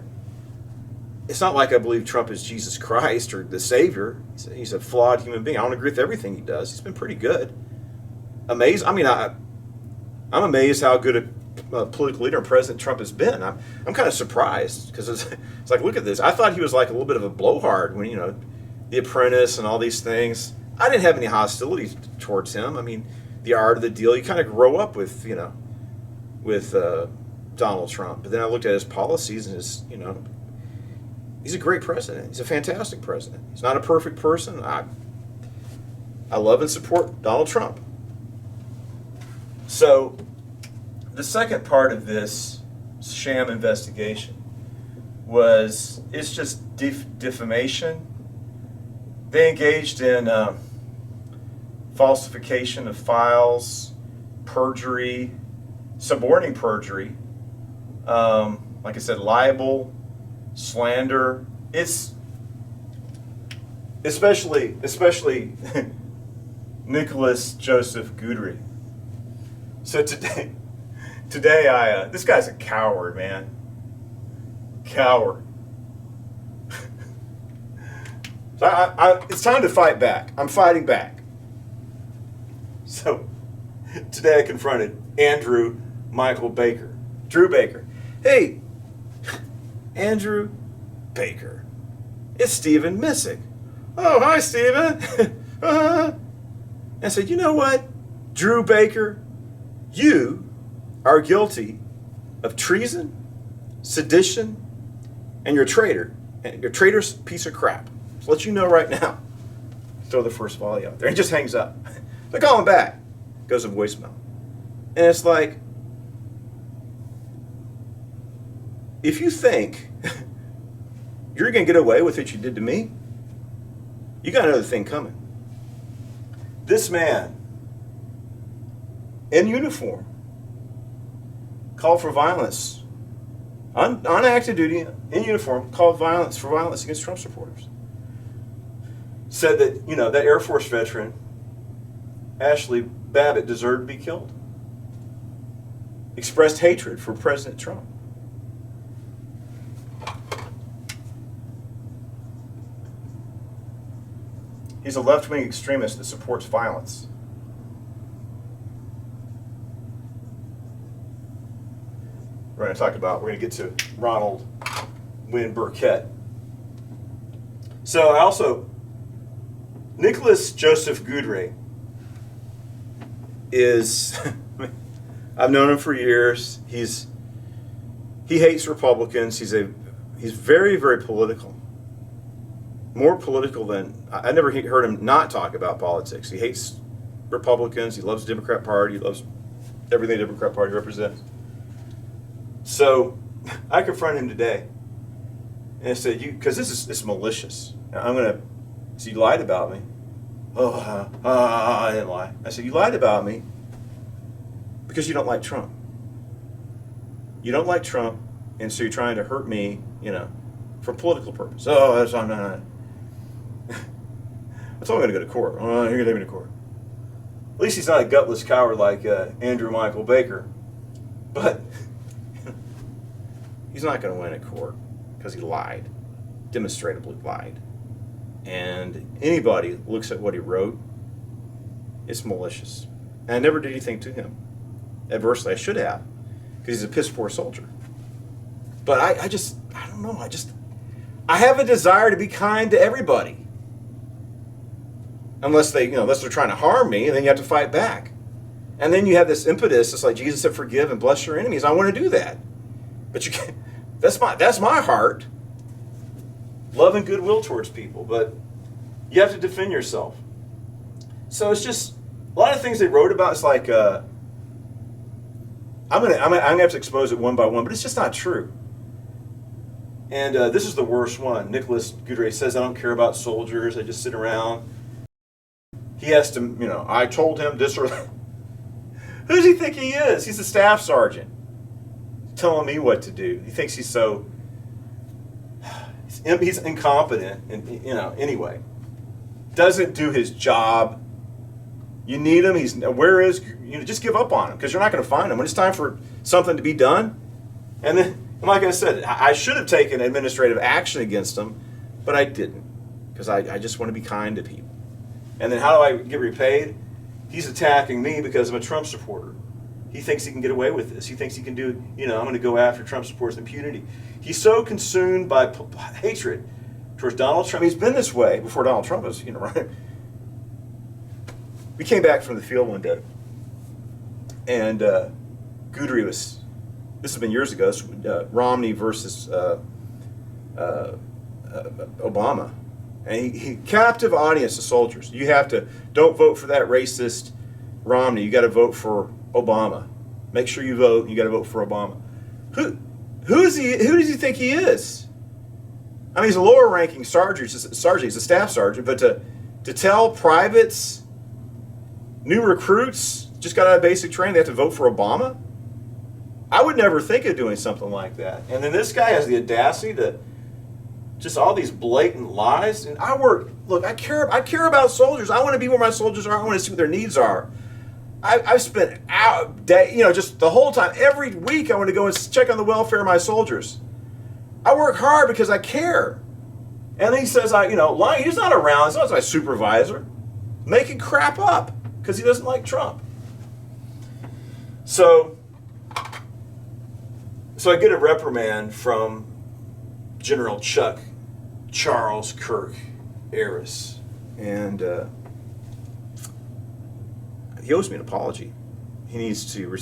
It's not like I believe Trump is Jesus Christ or the Savior. He's a flawed human being. I don't agree with everything he does. He's been pretty good. Amazed. I'm amazed how good a political leader and President Trump has been. I'm kind of surprised because it's like, look at this. I thought he was like a little bit of a blowhard when The Apprentice and all these things. I didn't have any hostility towards him. The art of the deal. You kind of grow up with Donald Trump. But then I looked at his policies and he's a great president. He's a fantastic president. He's not a perfect person. I love and support Donald Trump. So, the second part of this sham investigation it's just defamation. They engaged in falsification of files, perjury, suborning perjury, like I said, libel, slander. It's especially Nicholas Joseph Goudry. So today this guy's a coward, man. Coward. So it's time to fight back. I'm fighting back. So today I confronted Andrew Michael Baker. Drew Baker. Hey, Andrew Baker. It's Stephen Missick. Oh, hi, Stephen. I said, you know what, Drew Baker? You are guilty of treason, sedition, and you're a traitor. And you're a traitorous piece of crap. So let you know right now. Throw the first volley out there. He just hangs up. So I call him back. Goes to voicemail. And it's like, if you think you're going to get away with what you did to me, you got another thing coming. This man, in uniform, called for violence, on active duty, in uniform, called for violence against Trump supporters. Said that, that Air Force veteran, Ashley Babbitt deserved to be killed. Expressed hatred for President Trump. He's a left-wing extremist that supports violence. We're going to get to Ronald Wynn Burkett. So I also, Nicholas Joseph Goudray is, I've known him for years. He hates Republicans. He's very, very political. More political than, I never heard him not talk about politics. He hates Republicans. He loves the Democrat Party. He loves everything the Democrat Party represents. So I confronted him today and I said, because it's malicious. So you lied about me. I didn't lie. I said, you lied about me because you don't like Trump. You don't like Trump, and so you're trying to hurt me, for political purpose. I'm not. I told him I'm going to go to court. Oh, you're going to take me to court. At least he's not a gutless coward like Andrew Michael Baker. But he's not going to win at court because he lied, demonstratively lied. And anybody looks at what he wrote, it's malicious. And I never did anything to him. Adversely, I should have, because he's a piss poor soldier. But I don't know. I have a desire to be kind to everybody. Unless they're trying to harm me, and then you have to fight back. And then you have this impetus. It's like Jesus said, "Forgive and bless your enemies." I want to do that, but you can't. That's my heart. Love and goodwill towards people, but you have to defend yourself. So it's just a lot of things they wrote about. It's like I'm gonna have to expose it one by one, but it's just not true. And this is the worst one. Nicholas Goudray says, "I don't care about soldiers. I just sit around." He has to, I told him this or that. Who does he think he is? He's a staff sergeant telling me what to do. He thinks he's so, he's incompetent, and anyway. Doesn't do his job. You need him. Just give up on him, because you're not going to find him. When it's time for something to be done, and then, like I said, I should have taken administrative action against him, but I didn't, because I just want to be kind to people. And then how do I get repaid? He's attacking me because I'm a Trump supporter. He thinks he can get away with this. He thinks he can do, I'm going to go after Trump supporters with impunity. He's so consumed by hatred towards Donald Trump. He's been this way before Donald Trump was, right? We came back from the field one day, and Goudray this has been years ago, Romney versus Obama. And he captive audience of soldiers. You don't vote for that racist Romney. You got to vote for Obama. Make sure you vote. You got to vote for Obama. Who is he? Who does he think he is? I mean, he's a lower ranking sergeant. He's a staff sergeant. But to tell privates, new recruits just got out of basic training, they have to vote for Obama. I would never think of doing something like that. And then this guy has the audacity to. Just all these blatant lies. And I care about soldiers. I want to be where my soldiers are. I want to see what their needs are. I've spent just the whole time, every week I want to go and check on the welfare of my soldiers. I work hard because I care. And then he says, lying. He's not around. He's not my supervisor. Making crap up because he doesn't like Trump. So I get a reprimand from General Charles Kirk Aris, and he owes me an apology. He needs to.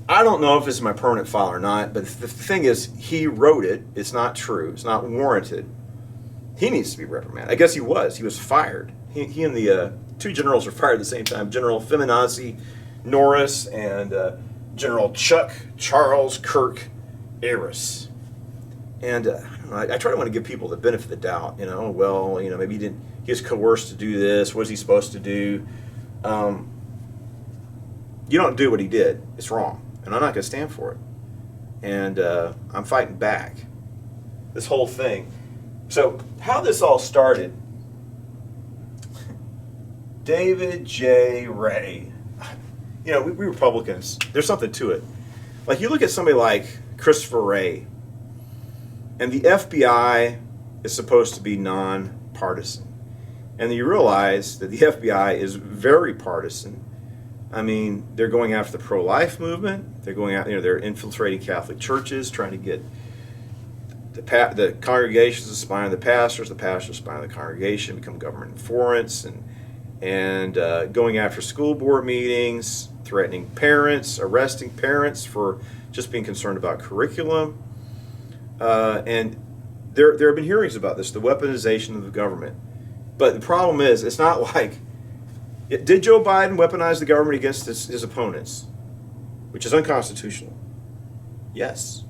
I don't know if it's my permanent file or not, but the thing is, he wrote it. It's not true. It's not warranted. He needs to be reprimanded. I guess he was. He was fired. He and the two generals were fired at the same time. General Feminazi Norris and General Charles Kirk Aris. And I try to want to give people the benefit of the doubt. Maybe he was coerced to do this. What was he supposed to do? You don't do what he did. It's wrong, and I'm not going to stand for it. And I'm fighting back. This whole thing. So how this all started David J. Ray. You know, we Republicans, there's something to it. Like, you look at somebody like Christopher Wray, and the FBI is supposed to be non-partisan. And you realize that the FBI is very partisan. I mean, they're going after the pro-life movement. They're going out, they're infiltrating Catholic churches, trying to get the congregations to spy on the pastors spy on the congregation, become government informants, and going after school board meetings, threatening parents, arresting parents for just being concerned about curriculum. And there have been hearings about this, the weaponization of the government. But the problem is, it's not like, did Joe Biden weaponize the government against his opponents, which is unconstitutional? Yes.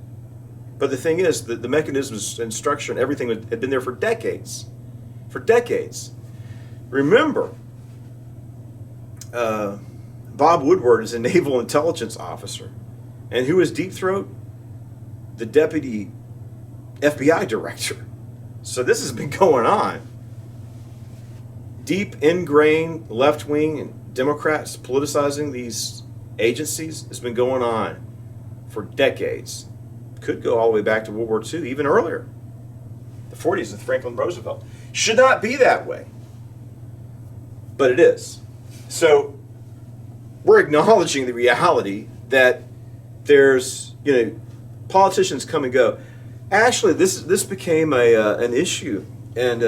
But the thing is, the mechanisms and structure and everything had been there for decades. For decades. Remember, Bob Woodward is a naval intelligence officer. And who is Deep Throat? The deputy FBI director. So this has been going on. Deep ingrained left-wing and Democrats politicizing these agencies has been going on for decades. Could go all the way back to World War II, even earlier. The 40s with Franklin Roosevelt. Should not be that way. But it is. So we're acknowledging the reality that there's, politicians come and go. Actually, this became an issue. And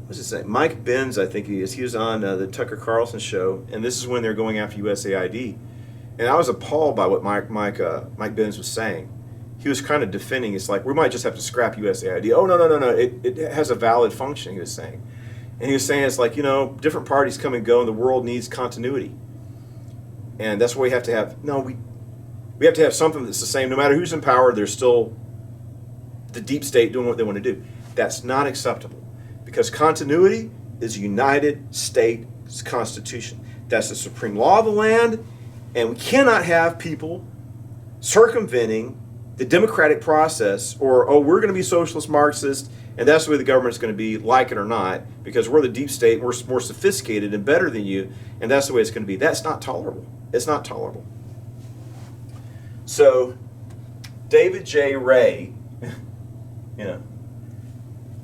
what's his name? Mike Benz, I think he is. He was on the Tucker Carlson show, and this is when they're going after USAID. And I was appalled by what Mike Benz was saying. He was kind of defending. It's like, we might just have to scrap USAID. Oh, no. It has a valid function, he was saying. And he was saying it's like, different parties come and go, and the world needs continuity. And that's what we have to have. No, we have to have something that's the same. No matter who's in power, there's still the deep state doing what they want to do. That's not acceptable. Because continuity is a United States Constitution. That's the supreme law of the land. And we cannot have people circumventing the democratic process, or, we're going to be socialist Marxist, and that's the way the government's going to be, like it or not, because we're the deep state, we're more sophisticated and better than you, and that's the way it's going to be. That's not tolerable. It's not tolerable. So, David J. Ray,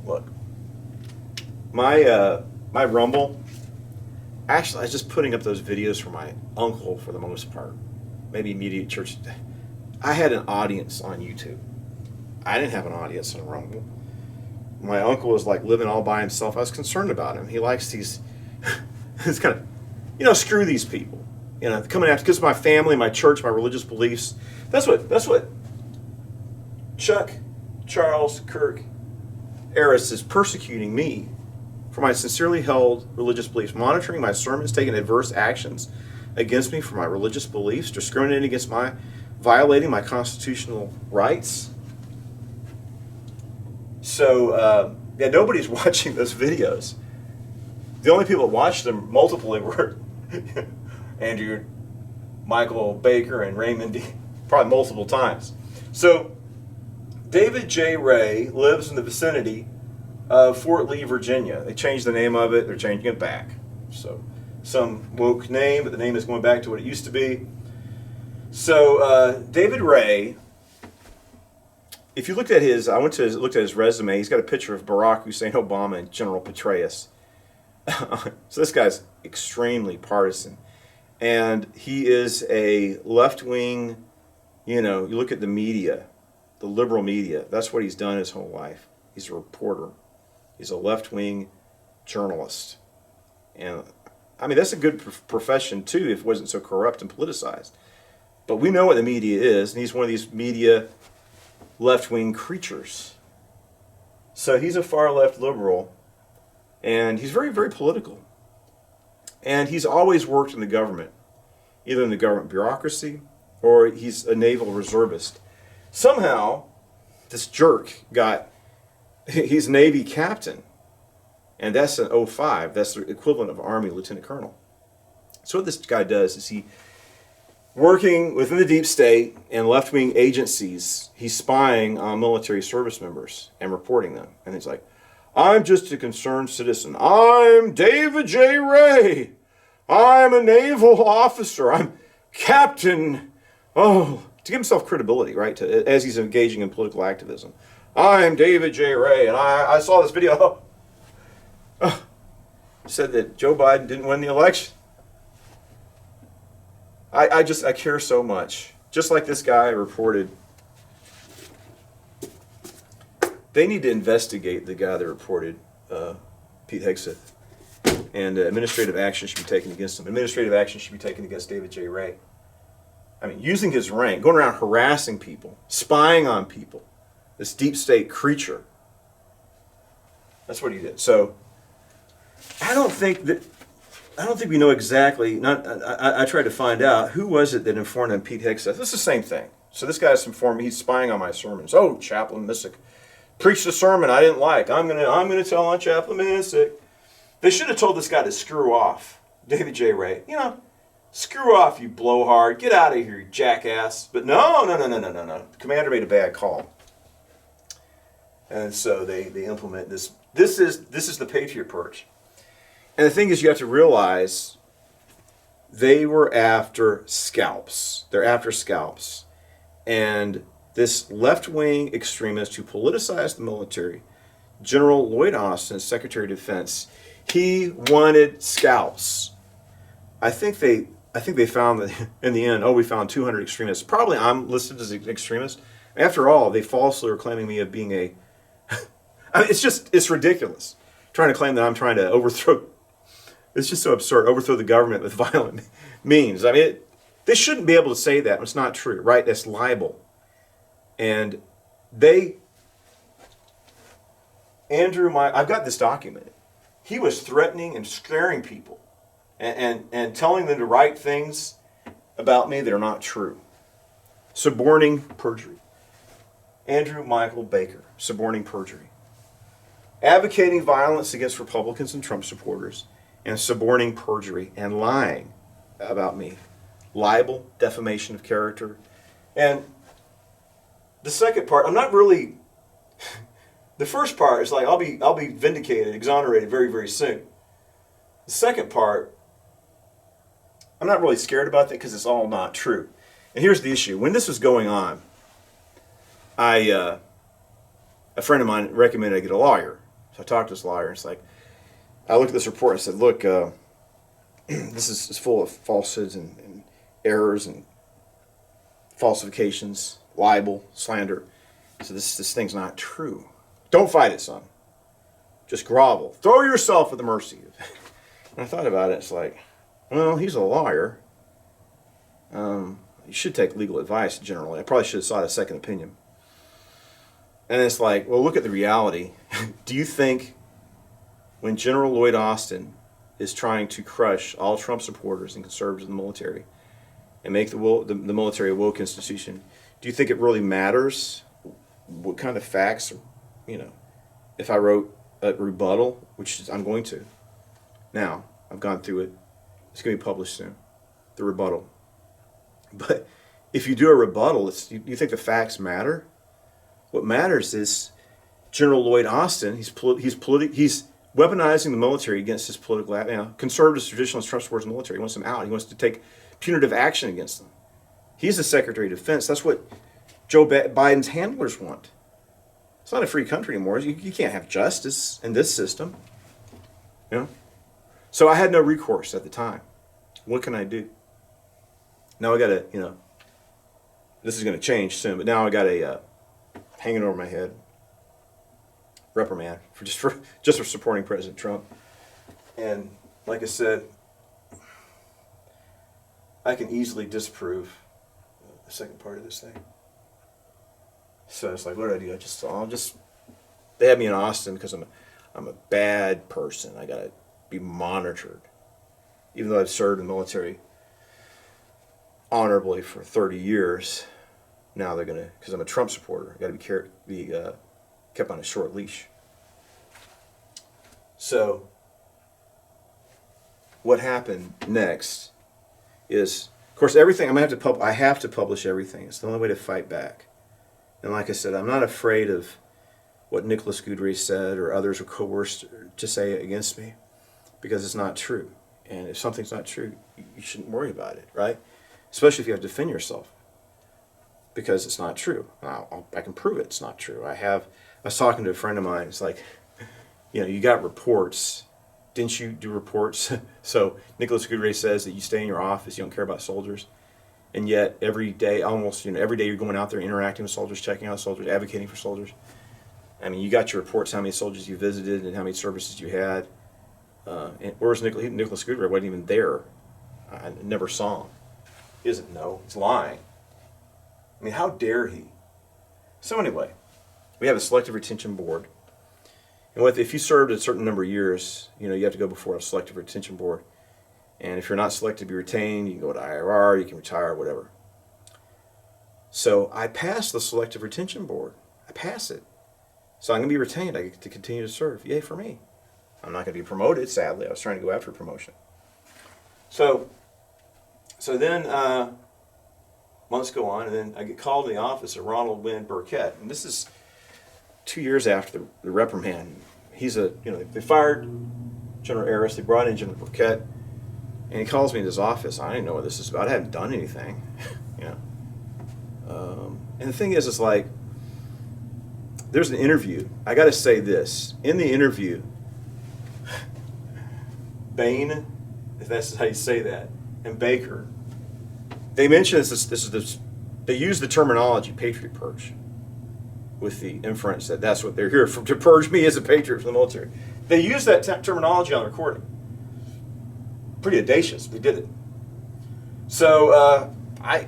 look, my Rumble, actually, I was just putting up those videos for my uncle for the most part. Maybe immediate church. I had an audience on YouTube. I didn't have an audience on Rumble. My uncle was like living all by himself. I was concerned about him. He likes these, it's kind of, screw these people. Coming after, because of my family, my church, my religious beliefs. That's what Chuck, Charles, Kirk, Aris is persecuting me for my sincerely held religious beliefs, monitoring my sermons, taking adverse actions against me for my religious beliefs, discriminating against violating my constitutional rights. So, nobody's watching those videos. The only people that watched them multiply were Andrew, Michael Baker, and Raymond D. Probably multiple times. So, David J. Ray lives in the vicinity of Fort Lee, Virginia. They changed the name of it. They're changing it back. So, some woke name, but the name is going back to what it used to be. So, David Ray, if you looked at looked at his resume, he's got a picture of Barack Hussein Obama and General Petraeus. So this guy's extremely partisan. And he is a left-wing, you look at the media, the liberal media, that's what he's done his whole life. He's a reporter. He's a left-wing journalist. And, that's a good profession, too, if it wasn't so corrupt and politicized. But we know what the media is, and he's one of these media left-wing creatures. So he's a far-left liberal, and he's very, very political. And he's always worked in the government, either in the government bureaucracy, or he's a naval reservist. Somehow, this jerk he's Navy captain, and that's an 05. That's the equivalent of Army lieutenant colonel. So what this guy does is working within the deep state and left-wing agencies, he's spying on military service members and reporting them. And he's like, I'm just a concerned citizen. I'm David J. Ray. I'm a naval officer. I'm Captain. Oh, to give himself credibility, right? As he's engaging in political activism. I'm David J. Ray, and I saw this video. Said that Joe Biden didn't win the election. I care so much. Just like this guy reported. They need to investigate the guy that reported Pete Hegseth. And administrative action should be taken against him. Administrative action should be taken against David J. Ray. I mean, using his rank, going around harassing people, spying on people, this deep state creature. That's what he did. So, I don't think we know exactly. I tried to find out who was it that informed him Pete Hegseth. This is the same thing. So this guy's informed me. He's spying on my sermons. Oh, Chaplain Missick preached a sermon I didn't like. I'm gonna tell on Chaplain Missick. They should have told this guy to screw off, David J. Ray. You know, screw off, you blowhard. Get out of here, you jackass. But no. The commander made a bad call. And so they implement this. This is the Patriot Purge. And the thing is, you have to realize they were after scalps. They're after scalps. And this left-wing extremist who politicized the military, General Lloyd Austin, Secretary of Defense, he wanted scalps. I think they found that in the end, we found 200 extremists. Probably I'm listed as an extremist. After all, they falsely are claiming me of being a... I mean, it's ridiculous. Trying to claim that I'm trying to overthrow... It's just so absurd. Overthrow the government with violent means. I mean, they shouldn't be able to say that. It's not true, right? That's libel. And I've got this documented. He was threatening and scaring people and telling them to write things about me that are not true. Suborning perjury. Andrew Michael Baker, suborning perjury. Advocating violence against Republicans and Trump supporters and suborning perjury and lying about me. Libel, defamation of character. And the second part, I'm not really... The first part is like, I'll be vindicated, exonerated very, very soon. The second part, I'm not really scared about that because it's all not true. And here's the issue. When this was going on, a friend of mine recommended I get a lawyer. So I talked to this lawyer, and it's like, I looked at this report and I said, look, this is full of falsehoods and errors and falsifications, libel, slander. So this thing's not true. Don't fight it, son. Just grovel. Throw yourself at the mercy. And I thought about it. It's like, well, he's a lawyer. You should take legal advice generally. I probably should have sought a second opinion. And it's like, well, look at the reality. Do you think when General Lloyd Austin is trying to crush all Trump supporters and conservatives in the military and make the military a woke institution, do you think it really matters what kind of facts, if I wrote a rebuttal, which I'm going to. Now, I've gone through it. It's going to be published soon, the rebuttal. But if you do a rebuttal, you think the facts matter? What matters is General Lloyd Austin, he's weaponizing the military against his political, conservatives, traditionalists, Trump supporters in the military. He wants them out. He wants to take punitive action against them. He's the Secretary of Defense. That's what Joe Biden's handlers want. It's not a free country anymore. You can't have justice in this system. So I had no recourse at the time. What can I do? Now I got to, this is going to change soon, but now I got a hanging over my head reprimand for supporting President Trump. And like I said, I can easily disprove the second part of this thing. So it's like, what did I do? They had me in Austin because I'm a bad person. I gotta be monitored, even though I've served in the military honorably for 30 years. Now they're gonna, because I'm a Trump supporter, I gotta be kept on a short leash. So what happened next is, of course, everything I have to publish everything. It's the only way to fight back. And like I said, I'm not afraid of what Nicholas Goudray said or others were coerced to say against me, because it's not true. And if something's not true, you shouldn't worry about it, right? Especially if you have to defend yourself, because it's not true. I can prove it's not true. I was talking to a friend of mine. It's like, you got reports. Didn't you do reports? So Nicholas Goudray says that you stay in your office, you don't care about soldiers. And yet every day, almost, every day you're going out there interacting with soldiers, checking out soldiers, advocating for soldiers. I mean, you got your reports, how many soldiers you visited and how many services you had. And where's Nicholas Goudray? Wasn't even there. I never saw him. He doesn't know. He's lying. I mean, how dare he? So anyway, we have a selective retention board. And if you served a certain number of years, you have to go before a selective retention board. And if you're not selected to be retained, you can go to IRR, you can retire, whatever. So I passed the selective retention board. I passed it. So I'm going to be retained. I get to continue to serve. Yay for me. I'm not going to be promoted, sadly. I was trying to go after promotion. So then months go on, and then I get called to the office of Ronald Wynn Burkett. And this is 2 years after the reprimand. He's they fired General Aris. They brought in General Burkett. And he calls me in his office. I didn't know what this is about. I haven't done anything, And the thing is, it's like, there's an interview. I got to say this. In the interview, Bain, if that's how you say that, and Baker, they mention they use the terminology Patriot Purge with the inference that that's what they're here for, to purge me as a patriot from the military. They use that terminology on recording. Pretty audacious. They did it. So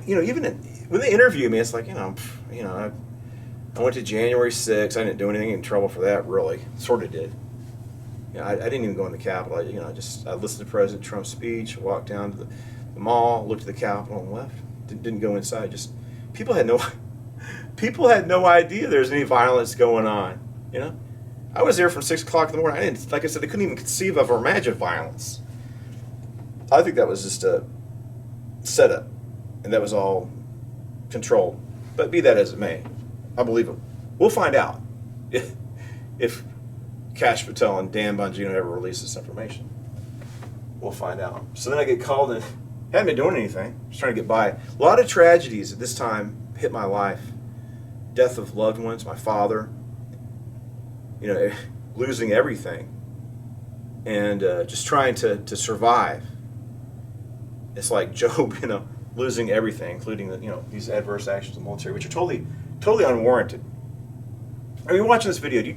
even when they interview me, it's like I went to January 6th. I didn't do anything in trouble for that, really. Sort of did. I didn't even go in the Capitol. I listened to President Trump's speech, walked down to the mall, looked at the Capitol, and left. Didn't go inside. Just people had no idea there's any violence going on. I was there from 6 o'clock in the morning. Like I said, they couldn't even conceive of or imagine violence. I think that was just a setup, and that was all controlled. But be that as it may, I believe it. We'll find out if Kash Patel and Dan Bongino ever release this information. We'll find out. So then I get called and hadn't been doing anything. Just trying to get by. A lot of tragedies at this time hit my life. Death of loved ones, my father, losing everything, and just trying to survive. It's like Job, losing everything, including these adverse actions of the military, which are totally unwarranted. Are you watching this video? Do you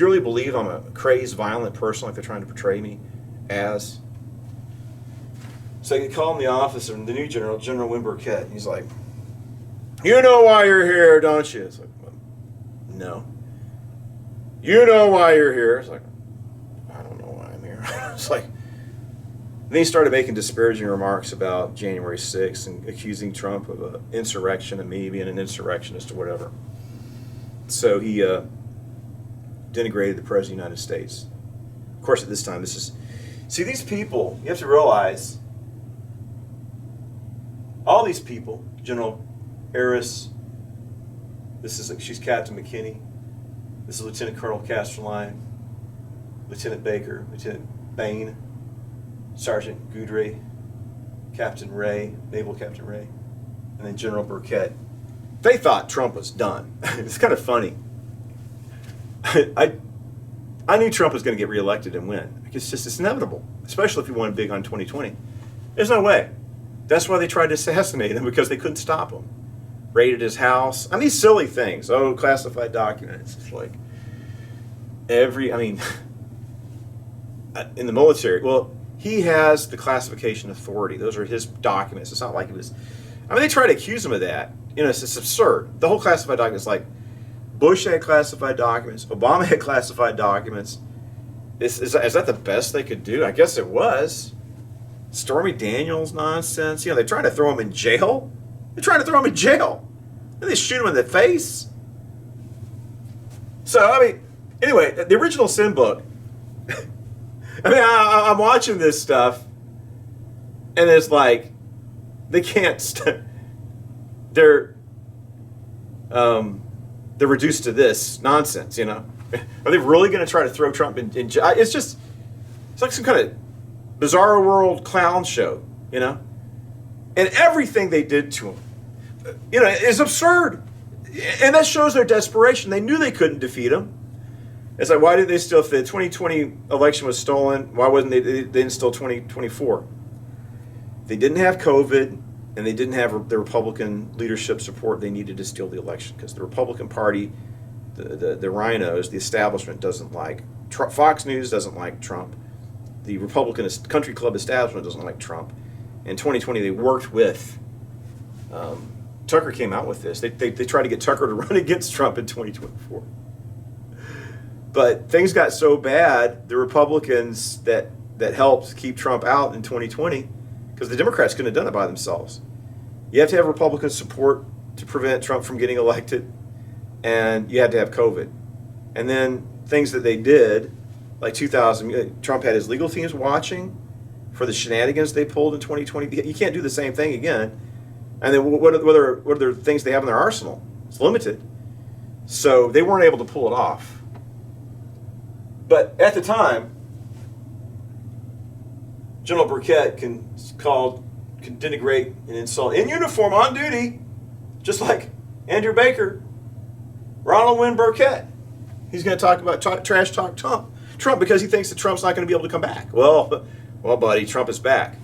really believe I'm a crazed, violent person like they're trying to portray me as? So I get called in the office of the new General Wynn Burkett, and he's like, "You know why you're here, don't you?" It's like, well, no. "You know why you're here." It's like, I don't know why I'm here. It's like, then he started making disparaging remarks about January 6th and accusing Trump of an insurrection and me being an insurrectionist or whatever. So he denigrated the President of the United States. Of course, at this time, see, these people, you have to realize, all these people, General Aris, she's Captain McKinney, this is Lieutenant Colonel Casterline, Lieutenant Baker, Lieutenant Bain, Sergeant Goudray, Captain Ray, Naval Captain Ray, and then General Burkett. They thought Trump was done. It's kind of funny. I knew Trump was going to get reelected and win. It's inevitable, especially if he won big on 2020. There's no way. That's why they tried to assassinate him, because they couldn't stop him. Raided his house. I mean, these silly things. Oh, classified documents. It's like in the military, well, he has the classification authority. Those are his documents. It's not like he was. They try to accuse him of that. It's absurd. The whole classified documents, like Bush had classified documents, Obama had classified documents. Is that the best they could do? I guess it was. Stormy Daniels nonsense. They're trying to throw him in jail. They're trying to throw him in jail. And they shoot him in the face. So, anyway, the original Sin book. I'm watching this stuff, and it's like, they can't, they're reduced to this nonsense, you know? Are they really going to try to throw Trump in jail? It's like some kind of bizarre world clown show, you know? And everything they did to him, you know, is absurd. And that shows their desperation. They knew they couldn't defeat him. It's like, why did they steal? If the 2020 election was stolen, why wasn't they didn't steal 2024? They didn't have COVID, and they didn't have the Republican leadership support they needed to steal the election, because the Republican Party, the rhinos, the establishment doesn't like Trump. Fox News doesn't like Trump. The Republican country club establishment doesn't like Trump. In 2020, they worked with Tucker came out with this. They tried to get Tucker to run against Trump in 2024. But things got so bad, the Republicans that helped keep Trump out in 2020, because the Democrats couldn't have done it by themselves. You have to have Republican support to prevent Trump from getting elected, and you had to have COVID. And then things that they did, like 2000, Trump had his legal teams watching for the shenanigans they pulled in 2020. You can't do the same thing again. And then what are the things they have in their arsenal? It's limited. So they weren't able to pull it off. But at the time, General Burkett can denigrate and insult in uniform on duty, just like Andrew Baker, Ronald Wynn Burkett. He's going to talk about trash talk Trump because he thinks that Trump's not going to be able to come back. Well, buddy, Trump is back.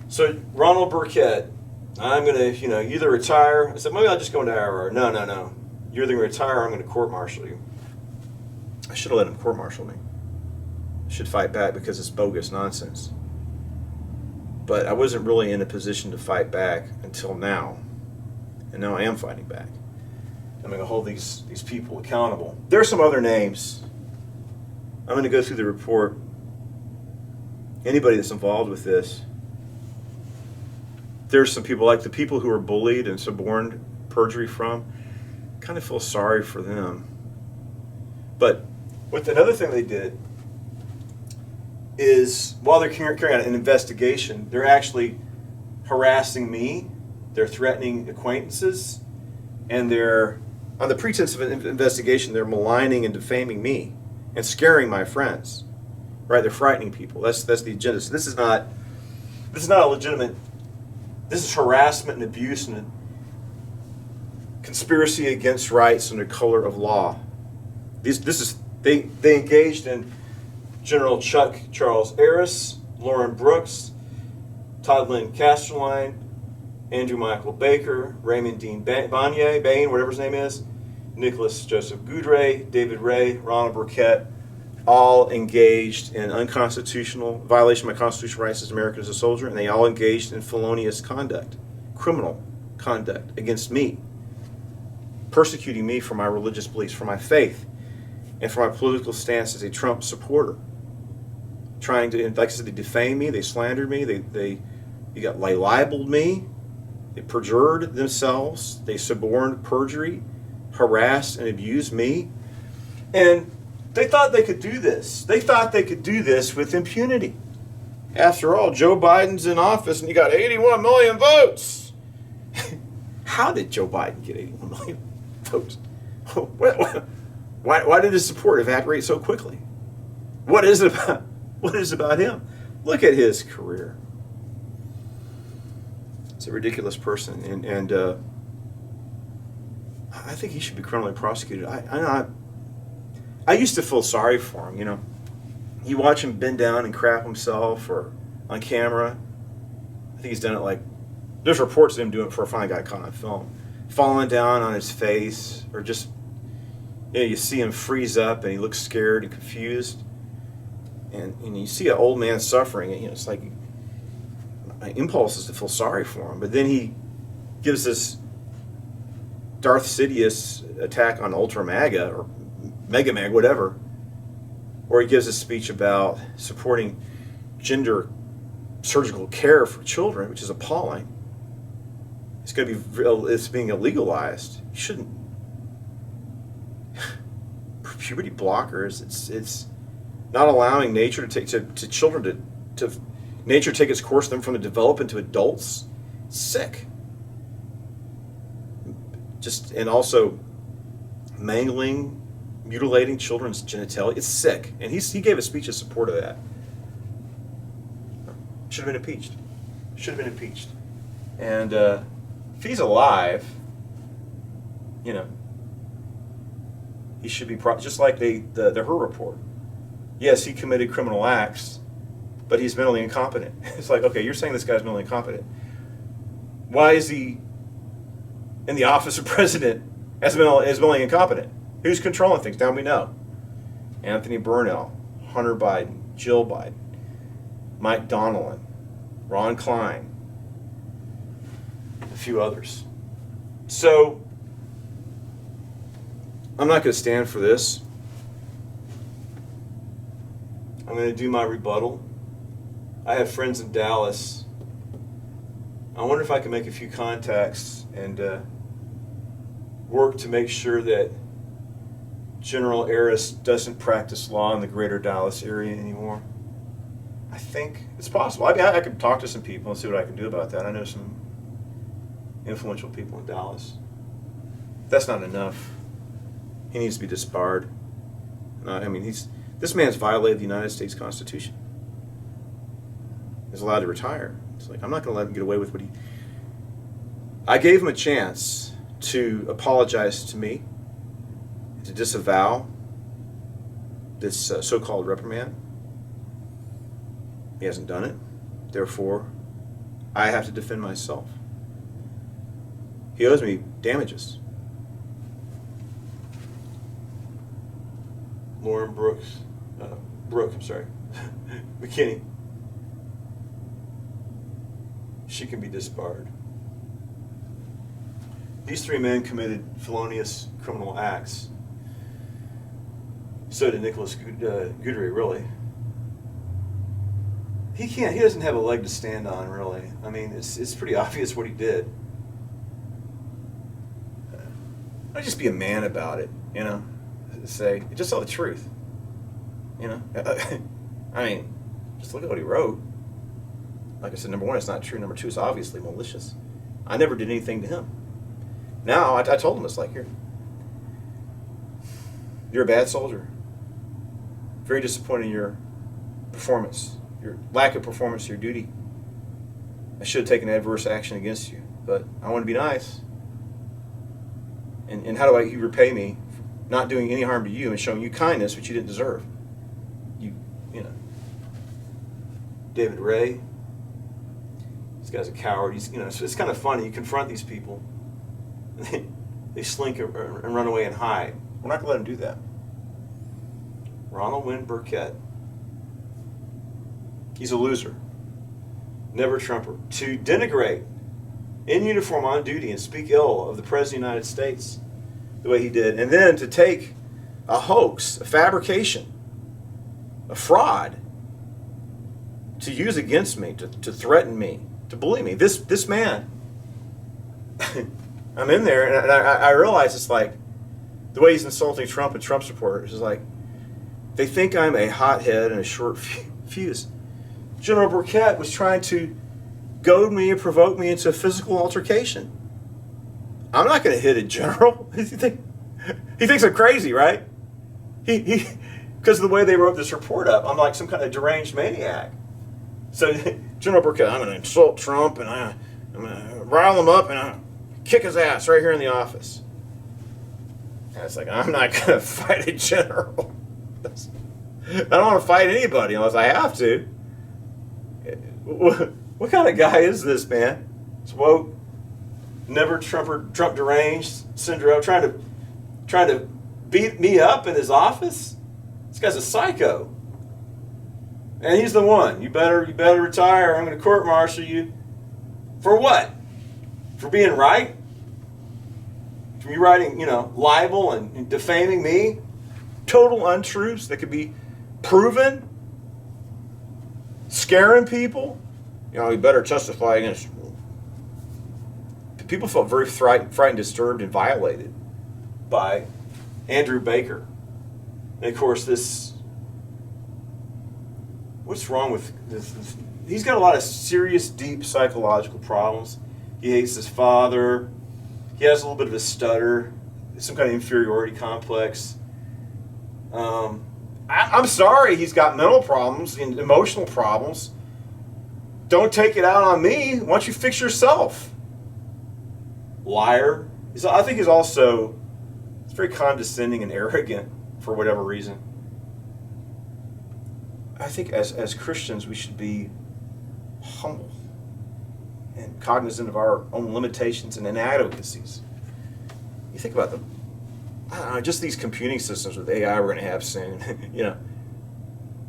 So Ronald Burkett, I'm going to, either retire. I said, maybe I'll just go into IRR. No. You're either going to retire or I'm going to court-martial you. I should have let him court-martial me. I should fight back because it's bogus nonsense. But I wasn't really in a position to fight back until now. And now I am fighting back. I'm going to hold these people accountable. There are some other names. I'm going to go through the report. Anybody that's involved with this. There's some people, like the people who are bullied and suborned perjury from, kind of feel sorry for them. But another thing they did is, while they're carrying out an investigation, they're actually harassing me, they're threatening acquaintances, and they're, on the pretense of an investigation, they're maligning and defaming me and scaring my friends. Right? They're frightening people. That's the agenda. So this is not a legitimate. This is harassment and abuse and conspiracy against rights under color of law. They engaged in General Chuck Charles Aris, Lauren Brooks, Todd Lynn Casterline, Andrew Michael Baker, Raymond Dean Bain, whatever his name is, Nicholas Joseph Goudray, David Ray, Ronald Burkett, all engaged in unconstitutional violation of my constitutional rights as an American, as a soldier, and they all engaged in felonious conduct, criminal conduct against me, persecuting me for my religious beliefs, for my faith, and for my political stance as a Trump supporter. Trying to, like I said, they defamed me, they slandered me, they libeled me, they perjured themselves, they suborned perjury, harassed and abused me, and they thought they could do this. They thought they could do this with impunity. After all, Joe Biden's in office and he got 81 million votes. How did Joe Biden get 81 million votes? Why did his support evaporate so quickly? What is it about him? Look at his career. It's a ridiculous person, and I think he should be criminally prosecuted. I used to feel sorry for him, You watch him bend down and crap himself or on camera. I think he's done it there's reports of him doing it before I finally got caught on film. Falling down on his face, or just, you see him freeze up and he looks scared and confused. And you see an old man suffering, and it's like, my impulse is to feel sorry for him. But then he gives this Darth Sidious attack on Ultra MAGA, or Mega Mag, whatever, or he gives a speech about supporting gender surgical care for children, which is appalling. It's being illegalized. You shouldn't. Puberty blockers. It's not allowing nature to take to children to nature take its course them from the development to adults. Sick. And also mangling, mutilating children's genitalia. It's sick. And he gave a speech in support of that. Should have been impeached. Should have been impeached. And if he's alive, you know, he should be just like the Her report. Yes, he committed criminal acts, but he's mentally incompetent. It's like, okay, you're saying this guy's mentally incompetent. Why is he in the office of president as mentally incompetent? Who's controlling things? Now we know. Anthony Burnell, Hunter Biden, Jill Biden, Mike Donnellan, Ron Klein, a few others. So, I'm not going to stand for this. I'm going to do my rebuttal. I have friends in Dallas. I wonder if I can make a few contacts and work to make sure that General Aris doesn't practice law in the greater Dallas area anymore. I think it's possible. I could talk to some people and see what I can do about that. I know some influential people in Dallas. That's not enough. He needs to be disbarred. I mean, this man's violated the United States Constitution. He's allowed to retire. It's like, I'm not going to let him get away with what he... I gave him a chance to apologize to me, to disavow this so-called reprimand. He hasn't done it. Therefore, I have to defend myself. He owes me damages. Lauren Brooke, McKinney. She can be disbarred. These three men committed felonious criminal acts. So did Nicholas Goodry, really. He doesn't have a leg to stand on, really. I mean, it's pretty obvious what he did. I'd just be a man about it, you know. Say, just tell the truth, you know. I mean, just look at what he wrote. Like I said, number one, it's not true. Number two, it's obviously malicious. I never did anything to him. Now, I told him, it's like, you're a bad soldier. Very disappointed in your performance, your lack of performance to your duty. I should have taken adverse action against you, but I want to be nice. And how do you repay me for not doing any harm to you and showing you kindness which you didn't deserve? You know. David Ray, this guy's a coward. It's kind of funny. You confront these people, and they slink and run away and hide. We're not going to let them do that. Ronald Wynn Burkett, he's a loser. Never Trumper. To denigrate in uniform on duty and speak ill of the President of the United States the way he did, and then to take a hoax, a fabrication, a fraud, to use against me, to threaten me, to bully me. This man, I'm in there, and I realize it's like, the way he's insulting Trump and Trump supporters is like, they think I'm a hothead and a short fuse. General Burkett was trying to goad me and provoke me into a physical altercation. I'm not going to hit a general. He thinks I'm crazy, right? He because of the way they wrote this report up, I'm like some kind of deranged maniac. So General Burkett, I'm going to insult Trump and I'm going to rile him up and I'm going to kick his ass right here in the office. And it's like, I'm not going to fight a general. I don't want to fight anybody unless I have to. What kind of guy is this, man? It's woke, never Trump deranged syndrome, trying to beat me up in his office? This guy's a psycho. And he's the one. You better retire. I'm going to court-martial you. For what? For being right? For you writing, libel and defaming me? Total untruths that could be proven? Scaring people? You better testify against. People felt very frightened, disturbed, and violated by Andrew Baker. And of course, what's wrong with this? He's got a lot of serious, deep psychological problems. He hates his father. He has a little bit of a stutter. some kind of inferiority complex. I'm sorry he's got mental problems and emotional problems. Don't take it out on me. Why don't you fix yourself? Liar. I think he's also very condescending and arrogant for whatever reason. I think as Christians we should be humble and cognizant of our own limitations and inadequacies. You think about them. I don't know, just these computing systems with AI we're going to have soon.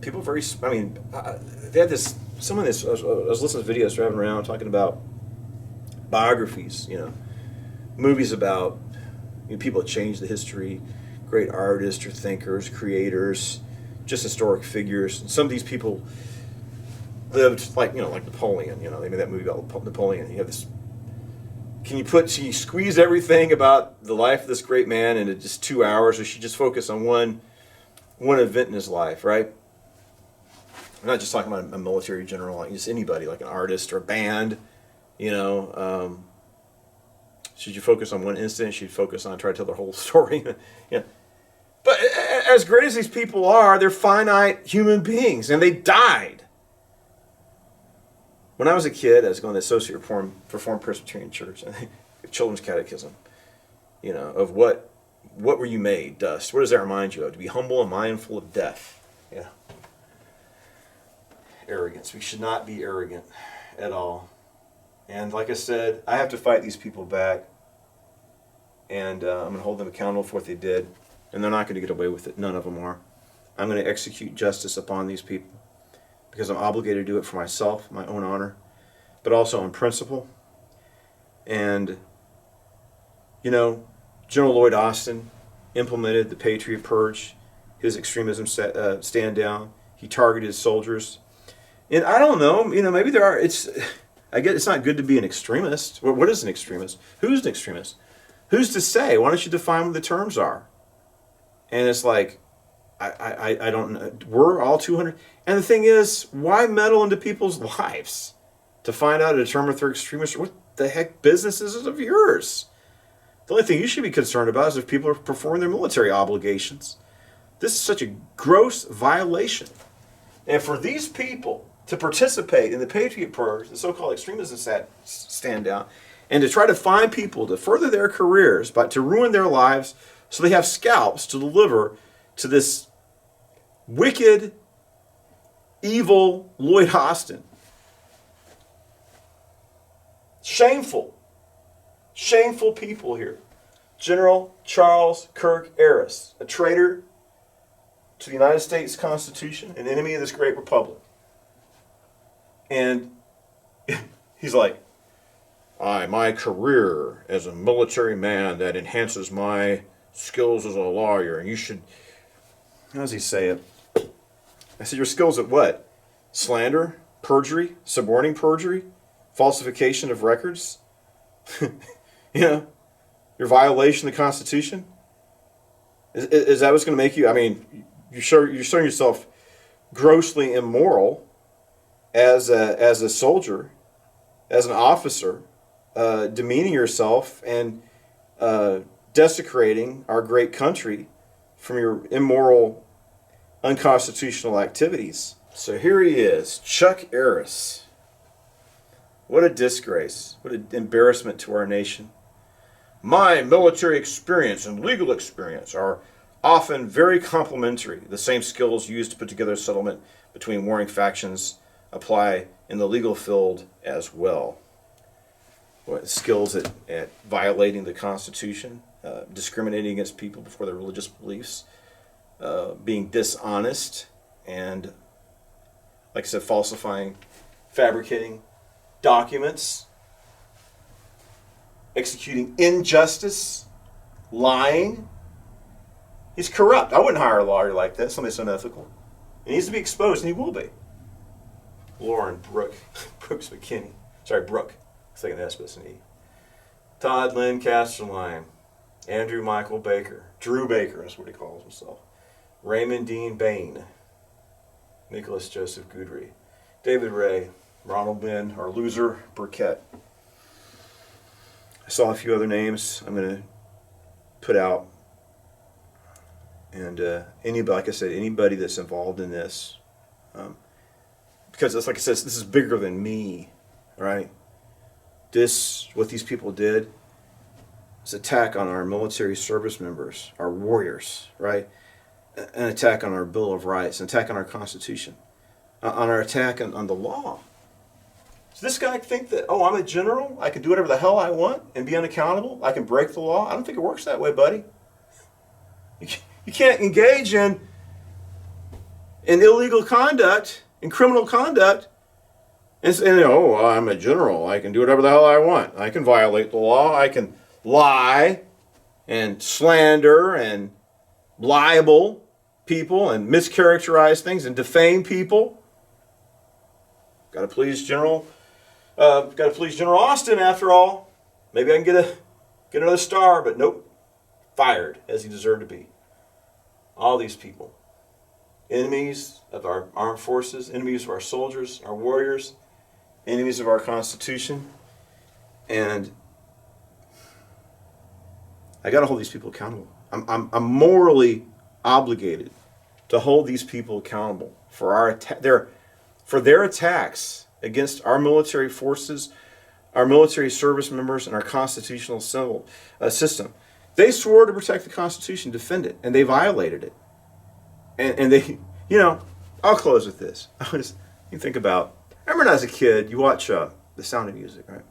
People very. They had this. Some of this. I was listening to videos driving around talking about biographies. Movies about people that changed the history, great artists or thinkers, creators, just historic figures. And some of these people lived like Napoleon. They made that movie about Napoleon. You have this. Can you squeeze everything about the life of this great man into just 2 hours, or should you just focus on one event in his life, right? I'm not just talking about a military general, like just anybody, like an artist or a band, should you focus on one incident? Should you focus on try to tell their whole story? But as great as these people are, they're finite human beings, and they died. When I was a kid, I was going to Associate Reformed Presbyterian Church, I think Children's Catechism, of what were you made? Dust. What does that remind you of? To be humble and mindful of death. Yeah. Arrogance. We should not be arrogant at all. And like I said, I have to fight these people back, and I'm going to hold them accountable for what they did, and they're not going to get away with it. None of them are. I'm going to execute justice upon these people, because I'm obligated to do it for myself, my own honor, but also on principle. And, General Lloyd Austin implemented the Patriot Purge, his extremism stand down. He targeted soldiers. And I don't know, maybe there are, I guess it's not good to be an extremist. What is an extremist? Who's an extremist? Who's to say? Why don't you define what the terms are? And it's like, I don't know. We're all 200. And the thing is, why meddle into people's lives to find out to determine if they're extremists? What the heck business is it of yours? The only thing you should be concerned about is if people are performing their military obligations. This is such a gross violation. And for these people to participate in the Patriot Purge, the so-called extremism stand down, and to try to find people to further their careers, but to ruin their lives so they have scalps to deliver to this wicked, evil Lloyd Austin. Shameful. Shameful people here. General Charles Kirk Aris, a traitor to the United States Constitution, an enemy of this great republic. And he's like, my career as a military man, that enhances my skills as a lawyer, and you should, how does he say it? I said, your skills at what? Slander, perjury, suborning perjury, falsification of records, your violation of the Constitution? Is that what's going to make you, you're showing yourself grossly immoral as a soldier, as an officer, demeaning yourself and desecrating our great country from your immoral, unconstitutional activities. So here he is, Chuck Aris. What a disgrace. What an embarrassment to our nation. My military experience and legal experience are often very complementary. The same skills used to put together a settlement between warring factions apply in the legal field as well. Skills at violating the Constitution, discriminating against people before their religious beliefs, being dishonest, and, like I said, falsifying, fabricating documents, executing injustice, lying. He's corrupt. I wouldn't hire a lawyer like that, somebody so unethical. He needs to be exposed, and he will be. Lauren Brooks McKinney. Sorry, Brooke. I was thinking S, but it's an E. Todd Lynn Casterline. Andrew Michael Baker. Drew Baker, that's what he calls himself. Raymond Dean Bain. Nicholas Joseph Goodry. David Ray. Ronald Ben, our loser, Burkett. I saw a few other names. I'm going to put out. And anybody, like I said, anybody that's involved in this, because it's like I said, this is bigger than me, right? What these people did, is attack on our military service members, our warriors, right? An attack on our Bill of Rights, an attack on our Constitution, on our attack on the law. Does this guy think that, oh, I'm a general, I can do whatever the hell I want and be unaccountable, I can break the law? I don't think it works that way, buddy. You can't engage in illegal conduct, in criminal conduct, and say, oh, well, I'm a general, I can do whatever the hell I want. I can violate the law, I can lie and slander and libel people and mischaracterize things and defame people. Got to please General Austin after all. Maybe I can get another star, but nope, fired as he deserved to be. All these people, enemies of our armed forces, enemies of our soldiers, our warriors, enemies of our Constitution, and I got to hold these people accountable. I'm morally obligated to hold these people accountable for their attacks against our military forces, our military service members, and our constitutional system. They swore to protect the Constitution, defend it, and they violated it. And they, I'll close with this. You think about, I remember as a kid, you watch The Sound of Music, right?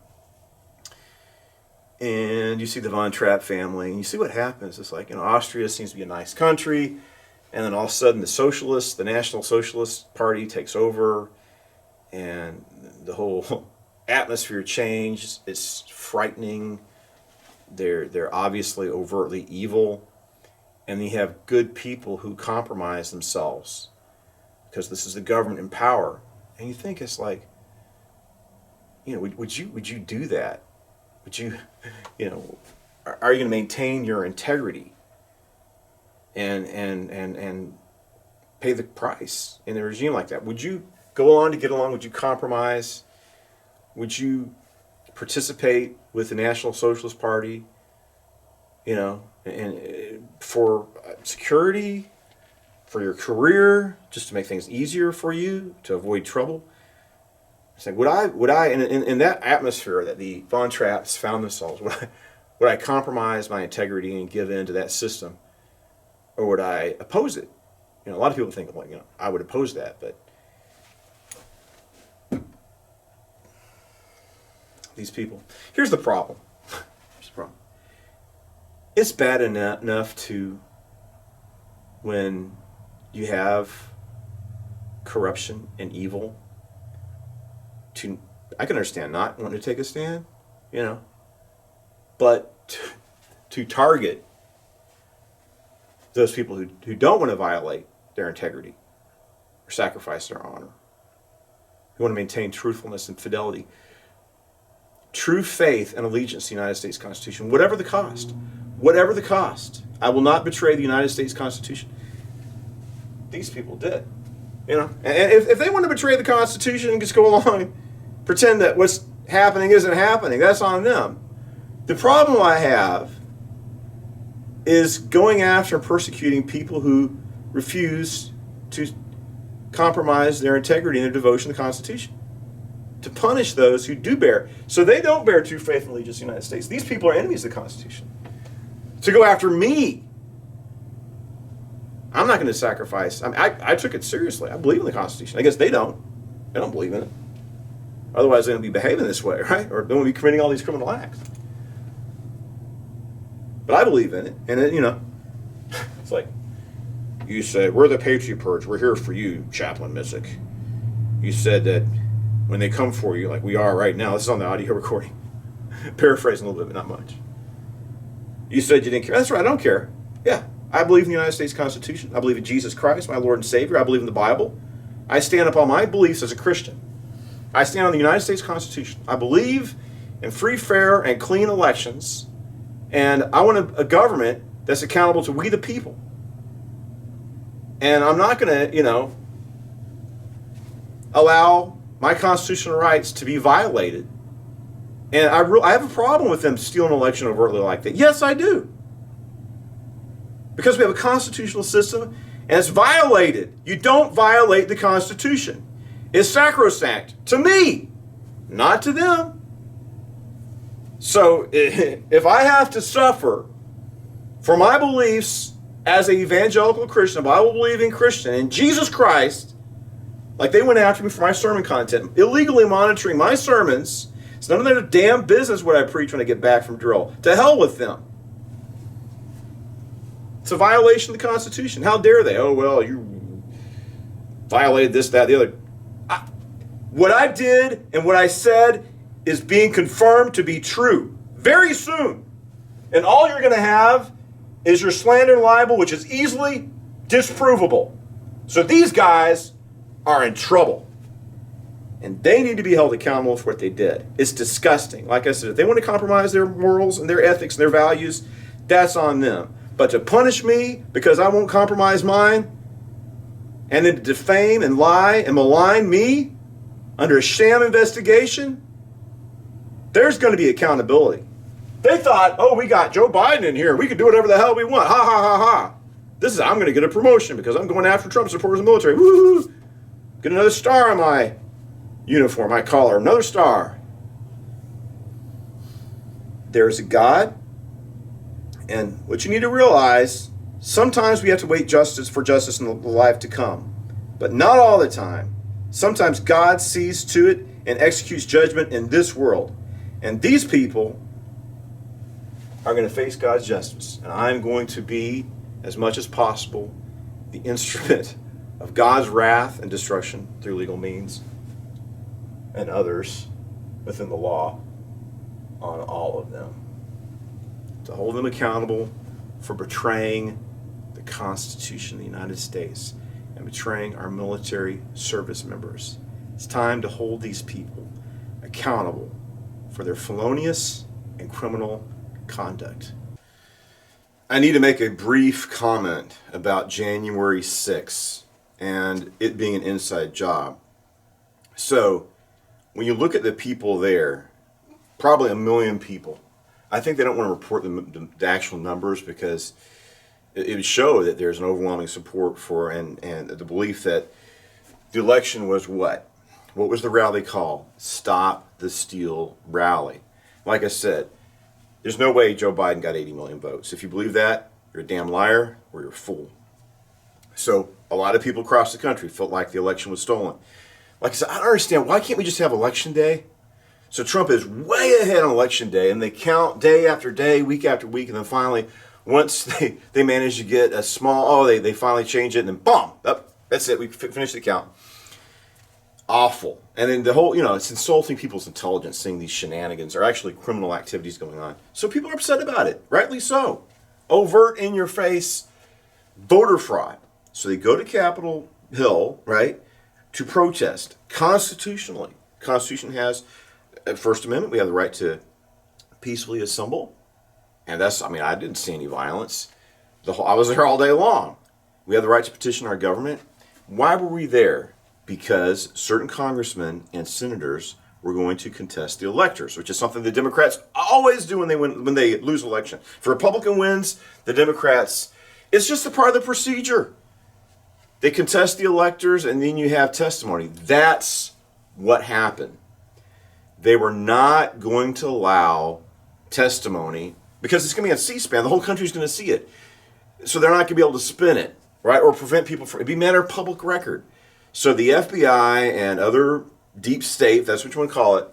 And you see the Von Trapp family, and you see what happens. It's like, Austria seems to be a nice country, and then all of a sudden the National Socialist Party takes over, and the whole atmosphere changes. It's frightening. They're obviously overtly evil, and you have good people who compromise themselves because this is the government in power. And you think it's like, would you do that? Would you, are you going to maintain your integrity and pay the price in a regime like that? Would you go on to get along? Would you compromise? Would you participate with the National Socialist Party, and for security, for your career, just to make things easier for you, to avoid trouble? It's like, would I in that atmosphere that the Von Trapps found themselves, would I compromise my integrity and give in to that system, or would I oppose it? A lot of people think, I would oppose that, but these people. Here's the problem. It's bad enough to, when you have corruption and evil, I can understand not wanting to take a stand, but to target those people who don't want to violate their integrity or sacrifice their honor, who want to maintain truthfulness and fidelity, true faith and allegiance to the United States Constitution, whatever the cost. Whatever the cost. I will not betray the United States Constitution. These people did. And if they want to betray the Constitution and just go along and pretend that what's happening isn't happening, that's on them. The problem I have is going after and persecuting people who refuse to compromise their integrity and their devotion to the Constitution. To punish those who do bear. So they don't bear true faith and allegiance to the United States. These people are enemies of the Constitution. To go after me. I'm not going to sacrifice. I took it seriously. I believe in the Constitution. I guess they don't. They don't believe in it. Otherwise, they wouldn't be behaving this way, right? Or they wouldn't be committing all these criminal acts. But I believe in it. And, it's like, you said, we're the Patriot Purge. We're here for you, Chaplain Missick. You said that when they come for you, like we are right now, this is on the audio recording. Paraphrasing a little bit, but not much. You said you didn't care. That's right, I don't care. Yeah, I believe in the United States Constitution. I believe in Jesus Christ, my Lord and Savior. I believe in the Bible. I stand upon my beliefs as a Christian. I stand on the United States Constitution. I believe in free, fair, and clean elections. And I want a government that's accountable to we the people. And I'm not going to, allow my constitutional rights to be violated. And I have a problem with them stealing an election overtly like that. Yes, I do. because we have a constitutional system and it's violated. You don't violate the Constitution. It's sacrosanct to me, not to them. So if I have to suffer for my beliefs as an evangelical Christian, a Bible-believing Christian, in Jesus Christ, like they went after me for my sermon content, illegally monitoring my sermons, it's none of their damn business what I preach when I get back from drill. To hell with them. It's a violation of the Constitution. How dare they? Oh, well, you violated this, that, the other. What I did and what I said is being confirmed to be true very soon. And all you're going to have is your slander and libel, which is easily disprovable. So these guys are in trouble. And they need to be held accountable for what they did. It's disgusting. Like I said, if they want to compromise their morals and their ethics and their values, that's on them. But to punish me because I won't compromise mine, and then to defame and lie and malign me under a sham investigation, there's going to be accountability. They thought, oh, we got Joe Biden in here. We can do whatever the hell we want. Ha, ha, ha, ha. I'm going to get a promotion because I'm going after Trump supporters in the military. Woo! Get another star on my uniform, my collar, another star. There's a God, and what you need to realize, sometimes we have to wait for justice in the life to come, but not all the time. Sometimes God sees to it and executes judgment in this world, and these people are going to face God's justice, and I'm going to be, as much as possible, the instrument of God's wrath and destruction through legal means, and others within the law on all of them, to hold them accountable for betraying the Constitution of the United States and betraying our military service members. It's time to hold these people accountable for their felonious and criminal conduct. I need to make a brief comment about January 6th and it being an inside job. So, when you look at the people there, probably 1 million people, I think they don't want to report the actual numbers because it would show that there's an overwhelming support for and the belief that the election was what? What was the rally called? Stop the Steal rally. Like I said, there's no way Joe Biden got 80 million votes. If you believe that, you're a damn liar or you're a fool. So a lot of people across the country felt like the election was stolen. Like I said, I don't understand. Why can't we just have election day? So Trump is way ahead on election day, and they count day after day, week after week, and then finally, once they manage to get a small, they finally change it, and then boom, that's it, we finished the count. Awful. And then the whole, it's insulting people's intelligence, seeing these shenanigans are actually criminal activities going on. So people are upset about it, rightly so. Overt, in your face, voter fraud. So they go to Capitol Hill, right, to protest constitutionally. Constitution has First Amendment, we have the right to peacefully assemble. And I didn't see any violence. I was there all day long. We have the right to petition our government. Why were we there? Because certain congressmen and senators were going to contest the electors, which is something the Democrats always do when they lose an election. If a Republican wins, the Democrats, it's just a part of the procedure. They contest the electors, and then you have testimony. That's what happened. They were not going to allow testimony because it's going to be on C-SPAN. The whole country's going to see it. So they're not going to be able to spin it, right? Or prevent people from, it'd be a matter of public record. So the FBI and other deep state, if that's what you want to call it,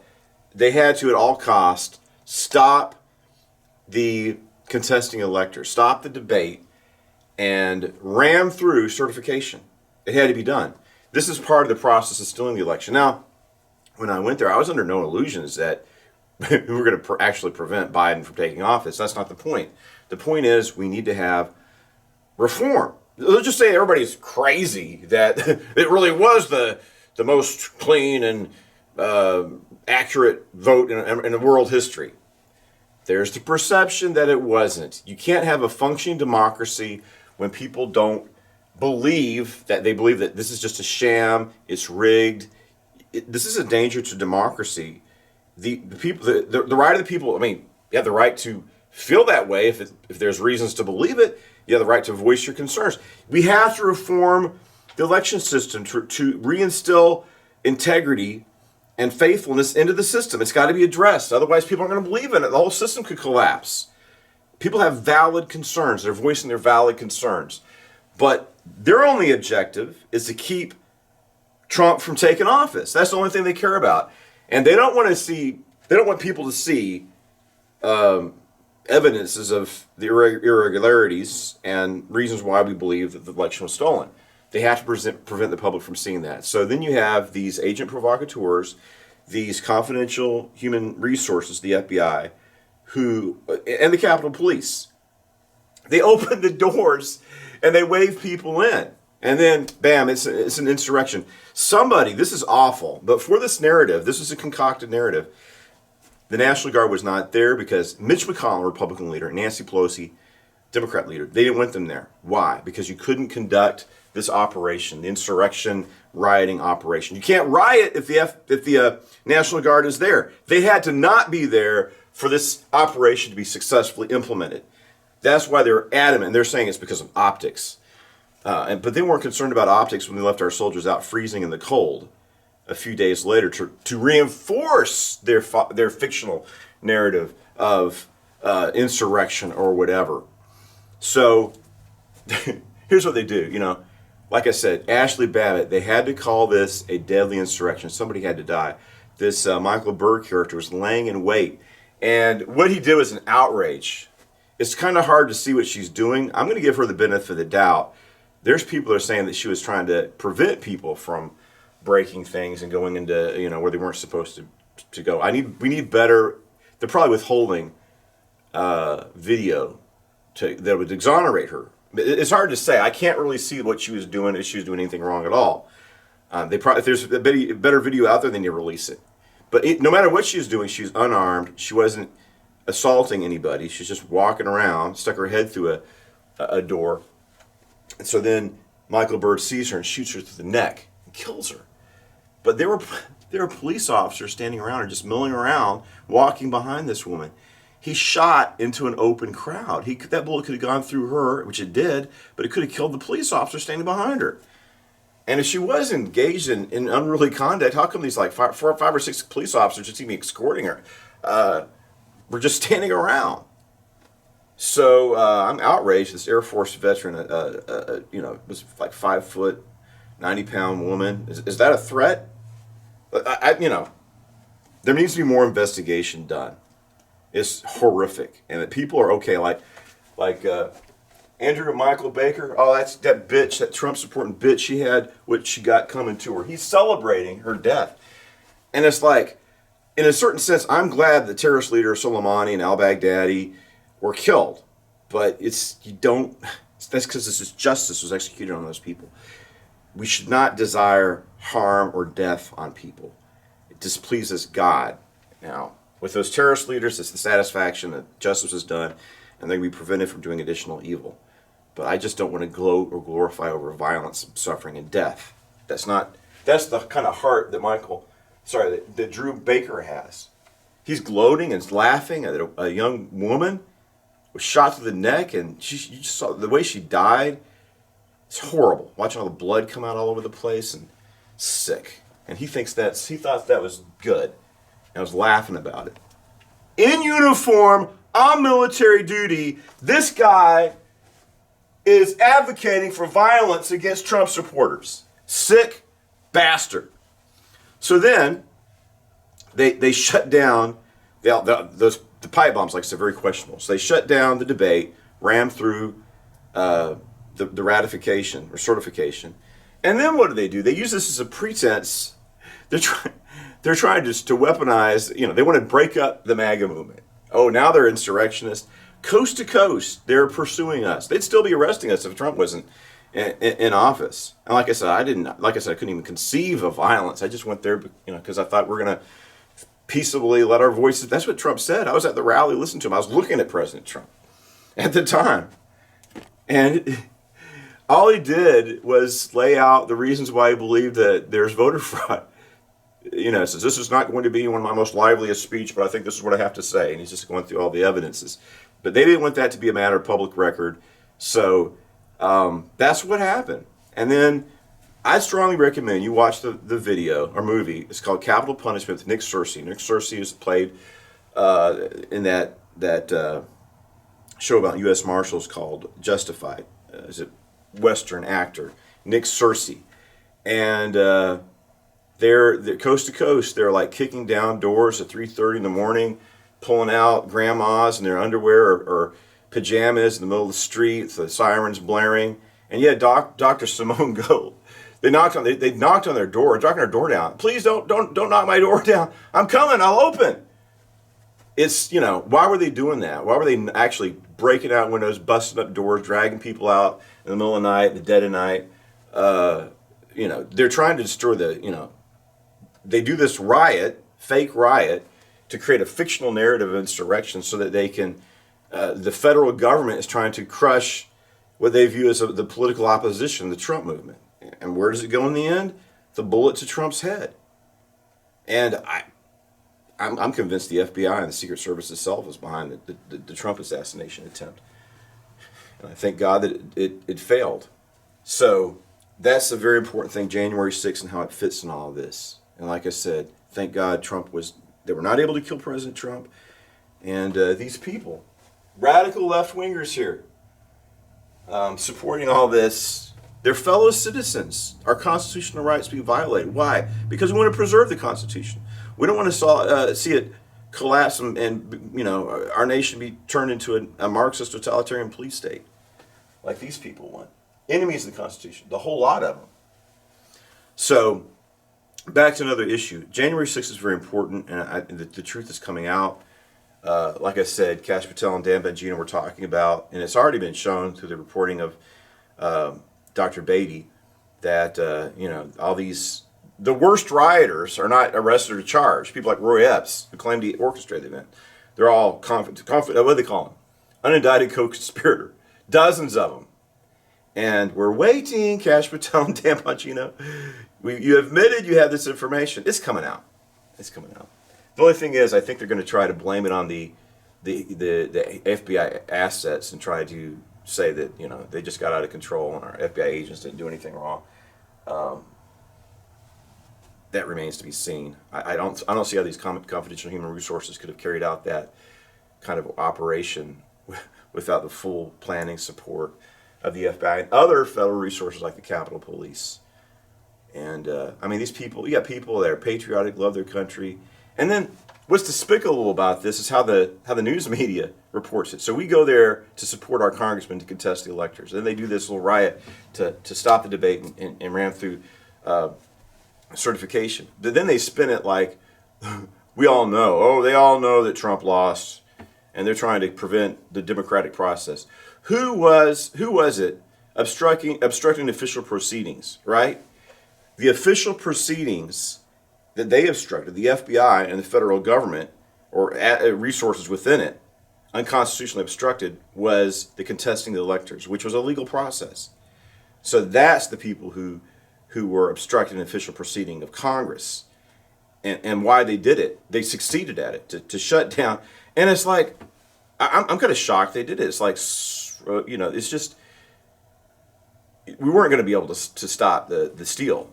they had to at all cost stop the contesting electors, stop the debate, and ram through certification. It had to be done. This is part of the process of stealing the election. Now, when I went there, I was under no illusions that we were going to actually prevent Biden from taking office. That's not the point. The point is we need to have reform. Let's just say everybody's crazy that it really was the most clean and accurate vote in world history. There's the perception that it wasn't. You can't have a functioning democracy when people don't believe that this is just a sham, it's rigged. This is a danger to democracy. The people, the right of the people. You have the right to feel that way if there's reasons to believe it, You have the right to voice your concerns. We have to reform the election system to reinstill integrity and faithfulness into the system. It's got to be addressed. Otherwise, people aren't going to believe in it. The whole system could collapse. People have valid concerns. They're voicing their valid concerns. But their only objective is to keep Trump from taking office. That's the only thing they care about. And they don't want people to see evidences of the irregularities and reasons why we believe that the election was stolen. They have to prevent the public from seeing that. So then you have these agent provocateurs, these confidential human resources, the FBI, and the Capitol Police. They open the doors and they wave people in. And then, bam, it's an insurrection. Somebody, this is awful, but for this narrative, this is a concocted narrative. The National Guard was not there because Mitch McConnell, Republican leader, Nancy Pelosi, Democrat leader, they didn't want them there. Why? Because you couldn't conduct this operation, the insurrection rioting operation. You can't riot if the National Guard is there. They had to not be there for this operation to be successfully implemented. That's why they're adamant. They're saying it's because of optics. But they weren't concerned about optics when they left our soldiers out freezing in the cold a few days later to reinforce their fictional narrative of insurrection or whatever. So here's what they do. Like I said, Ashley Babbitt, they had to call this a deadly insurrection. Somebody had to die. This Michael Burr character was laying in wait. And what he did was an outrage. It's kind of hard to see what she's doing. I'm going to give her the benefit of the doubt. There's people that are saying that she was trying to prevent people from breaking things and going into, where they weren't supposed to go. We need better. They're probably withholding video that would exonerate her. It's hard to say. I can't really see what she was doing, if she was doing anything wrong at all. If there's a better video out there, then you release it. But no matter what she was doing, she was unarmed. She wasn't assaulting anybody. She's just walking around, stuck her head through a door. And so then Michael Bird sees her and shoots her through the neck and kills her. But there were police officers standing around her, just milling around, walking behind this woman. He shot into an open crowd. That bullet could have gone through her, which it did, but it could have killed the police officer standing behind her. And if she was engaged in unruly conduct, how come these five or six police officers just even escorting her were just standing around? So I'm outraged. This Air Force veteran, was like 5 foot, 90-pound woman. Is that a threat? There needs to be more investigation done. It's horrific, and that people are okay. Like Andrew Michael Baker. Oh, that's that bitch, that Trump supporting bitch. She had what she got coming to her. He's celebrating her death, and it's like, in a certain sense, I'm glad the terrorist leader Soleimani and al-Baghdadi were killed, but that's because justice was executed on those people. We should not desire harm or death on people. It displeases God. Now, with those terrorist leaders, it's the satisfaction that justice is done and they can be prevented from doing additional evil. But I just don't want to gloat or glorify over violence, suffering, and death. That's the kind of heart that Drew Baker has. He's gloating and laughing at a young woman was shot through the neck, and you just saw the way she died. It's horrible. Watching all the blood come out all over the place, and sick. And he thought that was good. And I was laughing about it. In uniform, on military duty, this guy is advocating for violence against Trump supporters. Sick bastard. So then, they shut down the pipe bombs, like I said, very questionable. So they shut down the debate, rammed through the ratification or certification. And then what do? They use this as a pretense. They're trying just to weaponize, they want to break up the MAGA movement. Oh, now they're insurrectionists. Coast to coast, they're pursuing us. They'd still be arresting us if Trump wasn't in office. And like I said, I couldn't even conceive of violence. I just went there, because I thought we're going to peaceably let our voices. That's what Trump said. I was at the rally listening to him. I was looking at President Trump at the time. And all he did was lay out the reasons why he believed that there's voter fraud. Says, this is not going to be one of my most liveliest speech, but I think this is what I have to say. And he's just going through all the evidences. But they didn't want that to be a matter of public record. So that's what happened. And then I strongly recommend you watch the video or movie. It's called Capital Punishment with Nick Searcy. Nick Searcy is played in that show about U.S. Marshals called Justified. Is a Western actor, Nick Searcy. And they're coast to coast. They're like kicking down doors at 3:30 in the morning, pulling out grandmas in their underwear or pajamas in the middle of the street, the sirens blaring. And yet Dr. Simone Gold, they knocked on their door, knocking their door down. Please don't knock my door down. I'm coming, I'll open. It's, why were they doing that? Why were they actually breaking out windows, busting up doors, dragging people out in the middle of the night, the dead of night? They're trying to destroy they do this fake riot, to create a fictional narrative of insurrection so that they can, the federal government is trying to crush what they view as the political opposition, the Trump movement. And where does it go in the end? The bullet to Trump's head. And I'm convinced the FBI and the Secret Service itself is behind the Trump assassination attempt. And I thank God that it failed. So that's a very important thing, January 6th, and how it fits in all of this. And like I said, thank God they were not able to kill President Trump. And these people, radical left-wingers here, supporting all this, they're fellow citizens. Our constitutional rights being violated. Why? Because we want to preserve the Constitution. We don't want to see it collapse and our nation be turned into a Marxist totalitarian police state, like these people want. Enemies of the Constitution, the whole lot of them. So, back to another issue. January 6th is very important, and the truth is coming out. Like I said, Kash Patel and Dan Bongino were talking about, and it's already been shown through the reporting of Dr. Beatty, that the worst rioters are not arrested or charged. People like Roy Epps, who claimed he orchestrated the event. They're all what do they call them? Unindicted co-conspirator. Dozens of them. And we're waiting, Kash Patel and Dan Bongino. You admitted you have this information. It's coming out. It's coming out. The only thing is, I think they're going to try to blame it on the FBI assets and try to say that they just got out of control and our FBI agents didn't do anything wrong. That remains to be seen. I don't see how these confidential human resources could have carried out that kind of operation without the full planning support of the FBI and other federal resources like the Capitol Police. And these people, you got people that are patriotic, love their country. And then what's despicable about this is how the news media reports it. So we go there to support our congressman to contest the electors. Then they do this little riot to stop the debate and ran through certification. But then they spin it like we all know. Oh, they all know that Trump lost, and they're trying to prevent the democratic process. Who was it obstructing official proceedings, right? The official proceedings that they obstructed, the FBI and the federal government, or resources within it, unconstitutionally obstructed, was the contesting the electors, which was a legal process. So that's the people who were obstructing an official proceeding of Congress. And why they did it. They succeeded at it, to shut down. And it's like, I'm kind of shocked they did it. It's like, it's just, we weren't going to be able to stop the steal.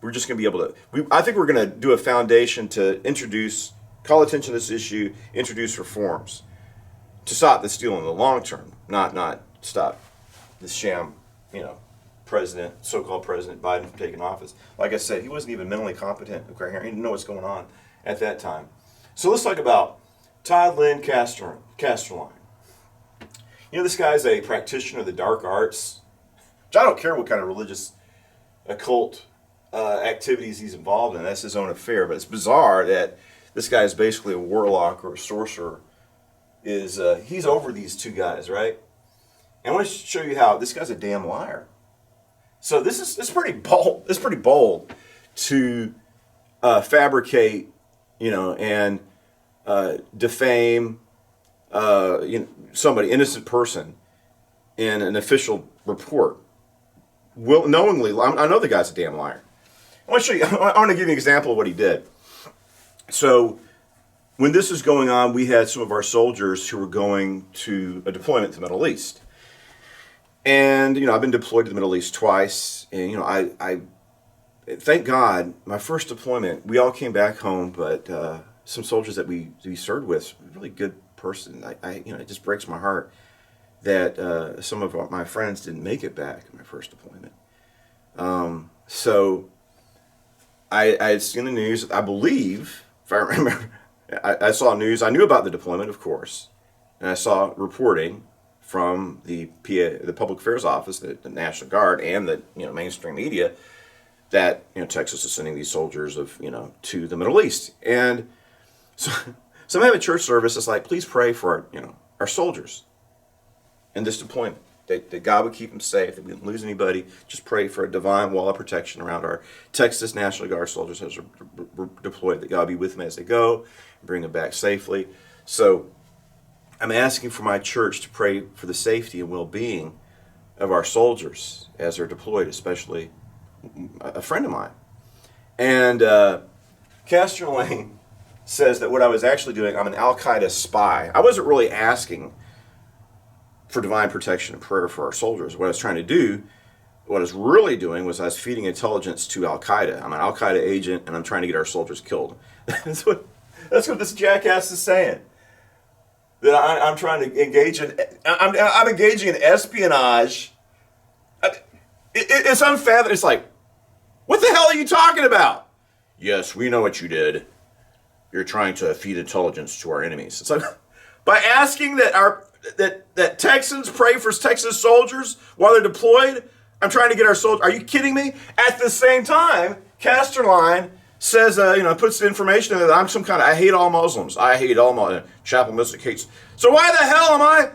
We're just going to be able to, I think we're going to do a foundation to call attention to this issue, introduce reforms to stop the steal in the long term, not stop the sham, so-called President Biden from taking office. Like I said, he wasn't even mentally competent. He didn't know what's going on at that time. So let's talk about Todd Lynn Casterline. This guy's a practitioner of the dark arts. I don't care what kind of religious occult activities he's involved in. That's his own affair. But it's bizarre that this guy is basically a warlock or a sorcerer. He's over these two guys, right? And I want to show you how this guy's a damn liar. So it's pretty bold. It's pretty bold to fabricate, and defame, somebody, innocent person, in an official report. Knowingly, I know the guy's a damn liar. I want to show you. I want to give you an example of what he did. So, when this was going on, we had some of our soldiers who were going to a deployment to the Middle East. And, I've been deployed to the Middle East twice. And, I thank God, my first deployment, we all came back home, but some soldiers that we served with, really good person. It just breaks my heart that some of my friends didn't make it back in my first deployment. So I had seen the news. I believe, if I remember, I saw news. I knew about the deployment, of course, and I saw reporting from the Public Affairs Office, the National Guard, and the mainstream media that Texas is sending these soldiers to the Middle East. And so I have a church service that's like, please pray for our soldiers in this deployment. That God would keep them safe, that we didn't lose anybody. Just pray for a divine wall of protection around our Texas National Guard soldiers as they're deployed, that God be with them as they go and bring them back safely. So I'm asking for my church to pray for the safety and well-being of our soldiers as they're deployed, especially a friend of mine. And Castor Lane says that what I was actually doing, I'm an Al-Qaeda spy. I wasn't really asking for divine protection and prayer for our soldiers. What I was trying to do, what I was really doing, was I was feeding intelligence to Al-Qaeda. I'm an Al-Qaeda agent, and I'm trying to get our soldiers killed. That's what this jackass is saying. That I'm trying to engage in, I'm engaging in espionage. It's unfathomable. It's like, what the hell are you talking about? Yes, we know what you did. You're trying to feed intelligence to our enemies. It's like, by asking that Texans pray for Texas soldiers while they're deployed, I'm trying to get our soldiers. Are you kidding me? At the same time, Casterline says, puts the information in that I'm some kind of, I hate all Muslims. I hate all Muslims. Chapel Mystic hates. So why the hell am I?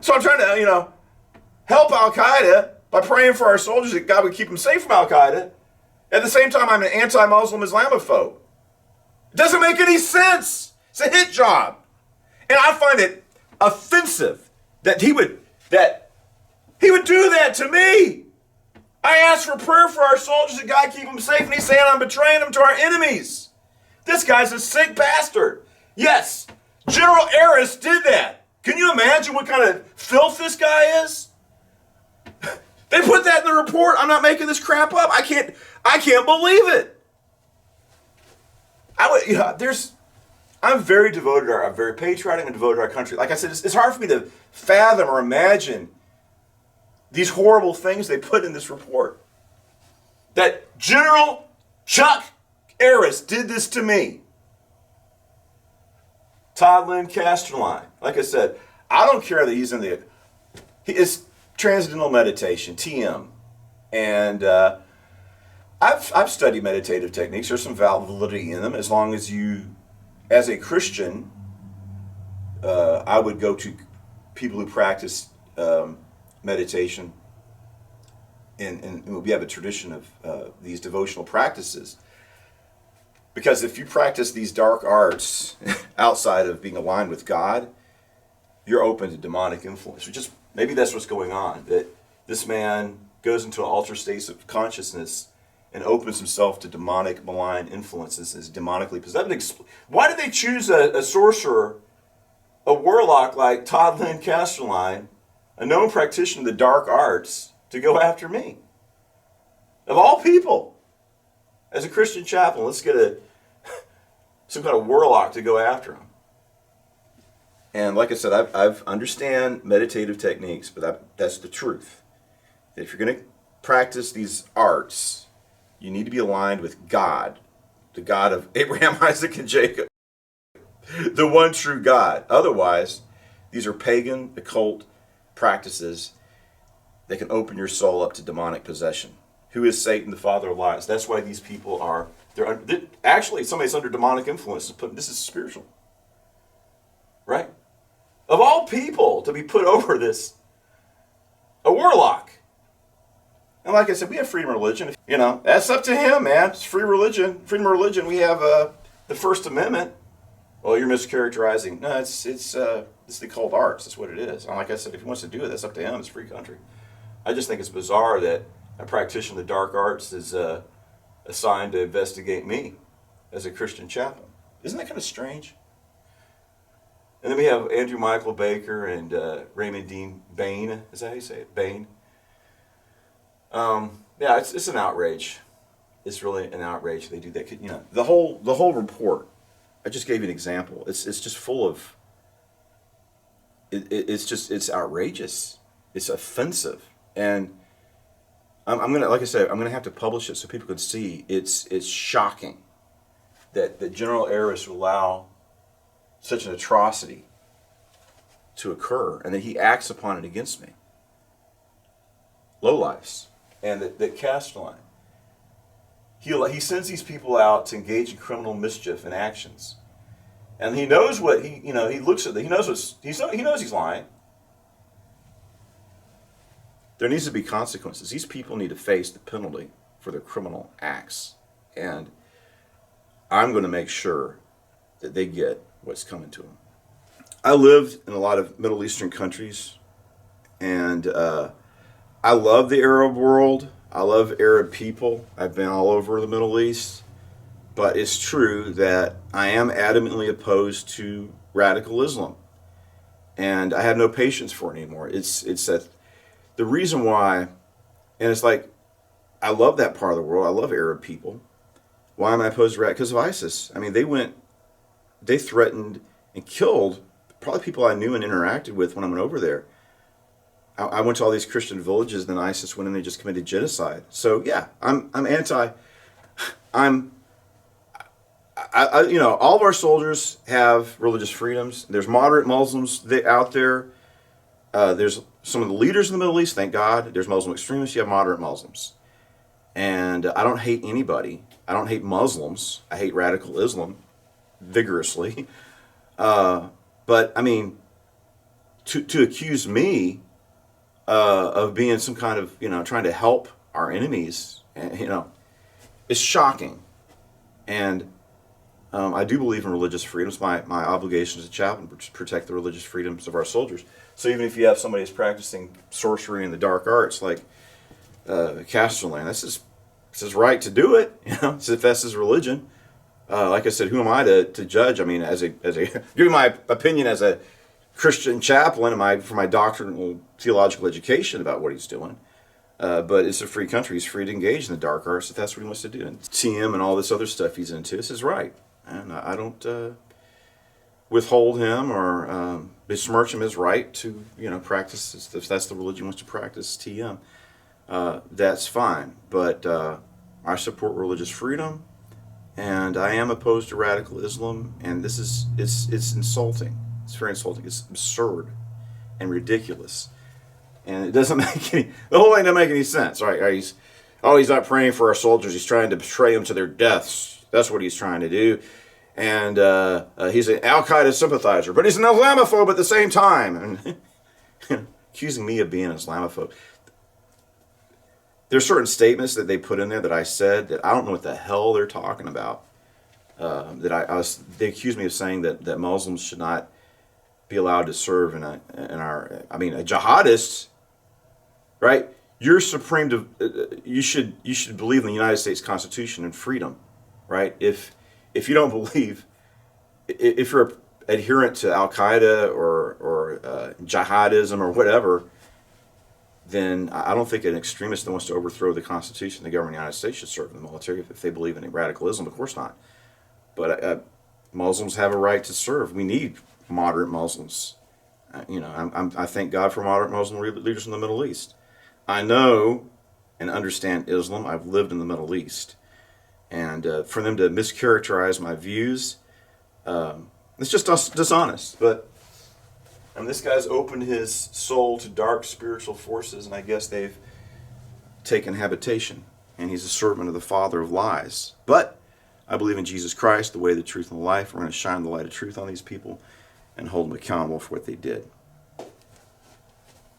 So I'm trying to, help Al-Qaeda by praying for our soldiers that God would keep them safe from Al-Qaeda. At the same time, I'm an anti-Muslim Islamophobe. It doesn't make any sense. It's a hit job. And I find it offensive that he would do that to me. I asked for prayer for our soldiers that God keep them safe, and he's saying I'm betraying them to our enemies. This guy's a sick bastard. Yes, General Aris did that. Can you imagine what kind of filth this guy is? They put that in the report. I'm not making this crap up. I can't believe it. I'm very devoted. I'm very patriotic and devoted to our country. Like I said, it's hard for me to fathom or imagine these horrible things they put in this report. That General Chuck Aris did this to me. Todd Lynn Casterline. Like I said, I don't care that he's in it's Transcendental Meditation, TM. And I've studied meditative techniques. There's some validity in them as long as you, as a Christian, I would go to people who practice meditation, and we have a tradition of these devotional practices. Because if you practice these dark arts outside of being aligned with God, you're open to demonic influence. Or just maybe that's what's going on. That this man goes into an altered state of consciousness and opens himself to demonic, malign influences, is demonically possessed. Why did they choose a sorcerer, a warlock like Todd Lynn Casterline, a known practitioner of the dark arts, to go after me? Of all people. As a Christian chaplain, let's get some kind of warlock to go after him. And like I said, I've understand meditative techniques, but that's the truth. If you're going to practice these arts, you need to be aligned with God, the God of Abraham, Isaac, and Jacob, the one true God. Otherwise, these are pagan, occult practices that can open your soul up to demonic possession. Who is Satan, the father of lies? That's why these people are, actually, somebody's under demonic influence. This is spiritual. Right? Of all people to be put over this, a warlock. And like I said, we have freedom of religion. That's up to him, man. It's free religion. Freedom of religion. We have the First Amendment. Well, you're mischaracterizing. No, it's the occult arts. That's what it is. And like I said, if he wants to do it, that's up to him. It's a free country. I just think it's bizarre that a practitioner of the dark arts is assigned to investigate me as a Christian chaplain. Isn't that kind of strange? And then we have Andrew Michael Baker and Raymond Dean Bain. Is that how you say it? Bain. Yeah, it's an outrage. It's really an outrage they do that. You know, the whole report. I just gave you an example. It's just full of. It's outrageous. It's offensive, and I'm gonna, like I said, I'm gonna have to publish it so people can see. It's shocking that General Aris would allow such an atrocity to occur, and that he acts upon it against me. Lowlifes, and that Castelline. He sends these people out to engage in criminal mischief and actions, and he knows what he looks at. He knows he knows he's lying. There needs to be consequences. These people need to face the penalty for their criminal acts, and I'm going to make sure that they get what's coming to them. I lived in a lot of Middle Eastern countries, and I love the Arab world. I love Arab people. I've been all over the Middle East, but it's true that I am adamantly opposed to radical Islam, and I have no patience for it anymore. It's that the reason why, and it's like, I love that part of the world. I love Arab people. Why am I opposed to radical? Because of ISIS. I mean, they threatened and killed probably people I knew and interacted with when I went over there. I went to all these Christian villages, and then ISIS went in and just committed genocide. So yeah, I'm anti. All of our soldiers have religious freedoms. There's moderate Muslims out there. There's some of the leaders in the Middle East, thank God. There's Muslim extremists. You have moderate Muslims. And I don't hate anybody. I don't hate Muslims. I hate radical Islam vigorously. But I mean, to accuse me of being some kind of, trying to help our enemies, it's shocking. And I do believe in religious freedoms. My obligation as a chaplain to protect the religious freedoms of our soldiers. So even if you have somebody who's practicing sorcery and the dark arts, like Castellan, that's his right to do it. So if that's his religion. Like I said, who am I to judge? I mean, as a giving my opinion as a Christian chaplain, for my doctrinal theological education about what he's doing. But it's a free country. He's free to engage in the dark arts if that's what he wants to do. And TM and all this other stuff he's into, it's his right. And I don't withhold him or besmirch him his right to, practice, if that's the religion he wants to practice, TM. That's fine. But I support religious freedom, and I am opposed to radical Islam, and it's insulting. It's very insulting. It's absurd and ridiculous. And it doesn't make the whole thing doesn't make any sense. Right? He's not praying for our soldiers. He's trying to betray them to their deaths. That's what he's trying to do. And he's an Al-Qaeda sympathizer, but he's an Islamophobe at the same time. And accusing me of being an Islamophobe. There's certain statements that they put in there that I said that I don't know what the hell they're talking about. They accused me of saying that Muslims should not be allowed to serve in a jihadist, right? You're supreme. You should believe in the United States Constitution and freedom, right? If you don't believe, if you're adherent to Al Qaeda or jihadism or whatever, then I don't think an extremist that wants to overthrow the Constitution, the government of the United States, should serve in the military if they believe in radicalism. Of course not. But Muslims have a right to serve. We need moderate Muslims. I thank God for moderate Muslim leaders in the Middle East. I know and understand Islam. I've lived in the Middle East. And for them to mischaracterize my views, it's just dishonest. But this guy's opened his soul to dark spiritual forces, and I guess they've taken habitation. And he's a servant of the father of lies. But I believe in Jesus Christ, the way, the truth, and the life. We're going to shine the light of truth on these people and hold them accountable for what they did.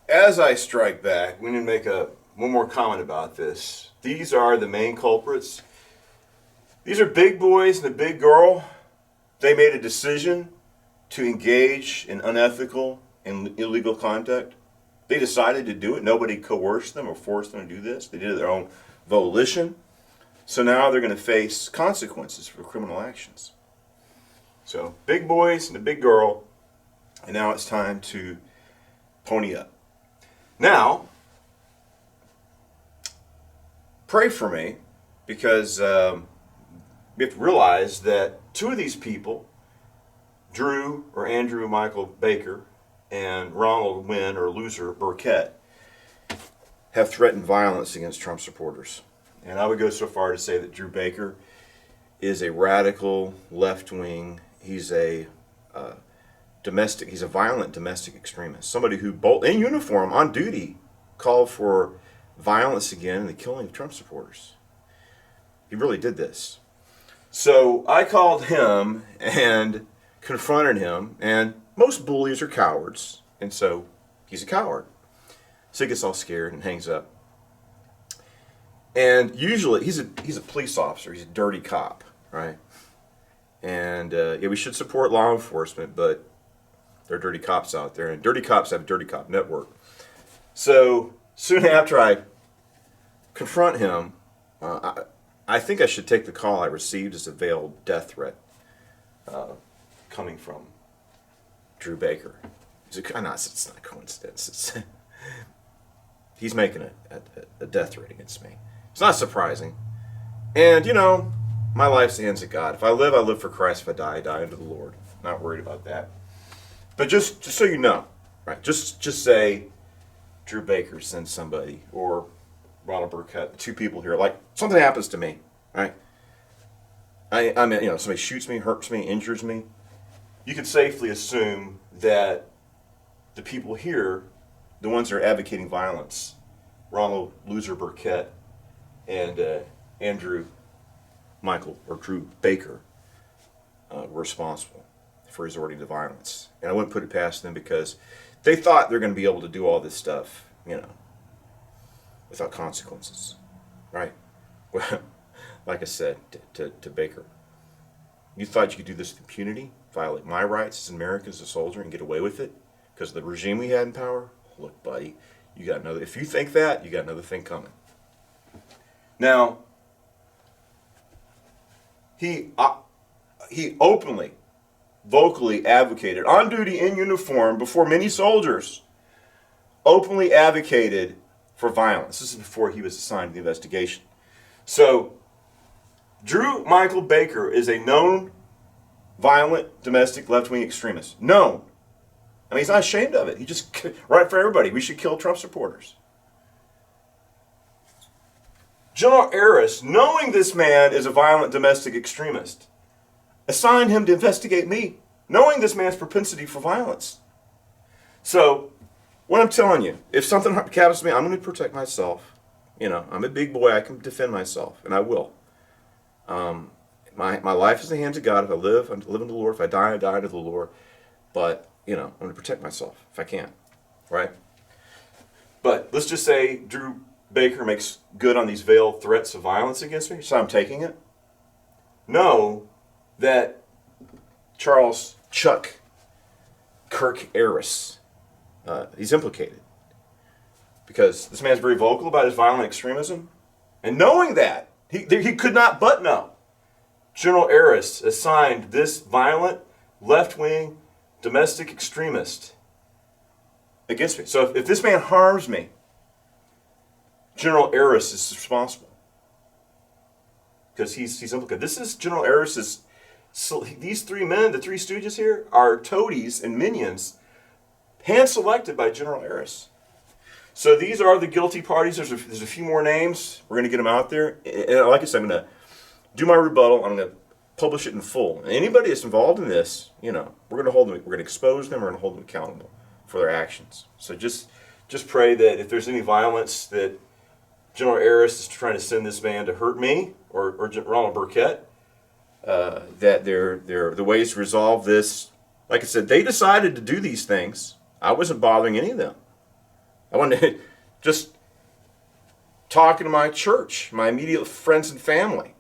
As I strike back, we need to make one more comment about this. These are the main culprits. These are big boys and a big girl. They made a decision to engage in unethical and illegal conduct. They decided to do it. Nobody coerced them or forced them to do this. They did it of their own volition. So now they're going to face consequences for criminal actions. So, big boys and a big girl, And now it's time to pony up. Now, pray for me, because we have to realize that two of these people, Andrew Michael Baker and Ronald Wynn or Loser Burkett, have threatened violence against Trump supporters. And I would go so far to say that Drew Baker is a radical left-wing. He's a he's a violent domestic extremist. Somebody who, in uniform, on duty, called for violence again and the killing of Trump supporters. He really did this. So I called him and confronted him, and most bullies are cowards, and so he's a coward. So he gets all scared and hangs up. And usually, he's a police officer. He's a dirty cop, right? And yeah, we should support law enforcement, but there are dirty cops out there, and dirty cops have a dirty cop network. So soon after I confront him, I think I should take the call I received as a veiled death threat coming from Drew Baker. It's not a coincidence. He's making a death threat against me. It's not surprising. And, my life's in the hands of God. If I live for Christ. If I die, I die unto the Lord. Not worried about that. But just so you know, right? Just say Drew Baker sends somebody, or Ronald Burkett, the two people here, like something happens to me, right? I mean, somebody shoots me, hurts me, injures me. You can safely assume that the people here, the ones that are advocating violence, Ronald Loser Burkett and Andrew Michael or Drew Baker, were responsible for resorting to violence. And I wouldn't put it past them, because they thought they're going to be able to do all this stuff, without consequences, right? Well, like I said to Baker, you thought you could do this with impunity, violate my rights as an American, as a soldier, and get away with it because of the regime we had in power? Look, buddy, you got another. If you think that, you got another thing coming. Now, he openly, vocally advocated, on duty in uniform before many soldiers, openly advocated for violence. This is before he was assigned to the investigation. So, Drew Michael Baker is a known violent domestic left-wing extremist. Known. I mean, he's not ashamed of it. He just, right for everybody, we should kill Trump supporters. General Aris, knowing this man is a violent domestic extremist, assigned him to investigate me, knowing this man's propensity for violence. So, what I'm telling you, if something happens to me, I'm going to protect myself. I'm a big boy. I can defend myself, and I will. My life is in the hands of God. If I live in the Lord. If I die unto the Lord. But, I'm going to protect myself if I can, right? But let's just say Drew Baker makes good on these veiled threats of violence against me, so I'm taking it. Know that Chuck Kirk Aris, he's implicated, because this man's very vocal about his violent extremism, and knowing that, he could not but know. General Aris assigned this violent, left-wing, domestic extremist against me. So if this man harms me, General Aris is responsible, because he's implicated. This is General Aris's. So these three men, the three stooges here, are toadies and minions, hand-selected by General Aris. So these are the guilty parties. There's a few more names. We're going to get them out there. And like I said, I'm going to do my rebuttal. I'm going to publish it in full. And anybody that's involved in this, we're going to hold them. We're going to expose them. We're going to hold them accountable for their actions. So just pray that if there's any violence, that General Aris is trying to send this man to hurt me or Ronald Burkett, that the ways to resolve this. Like I said, they decided to do these things. I wasn't bothering any of them. I wanted to just talking to my church, my immediate friends and family.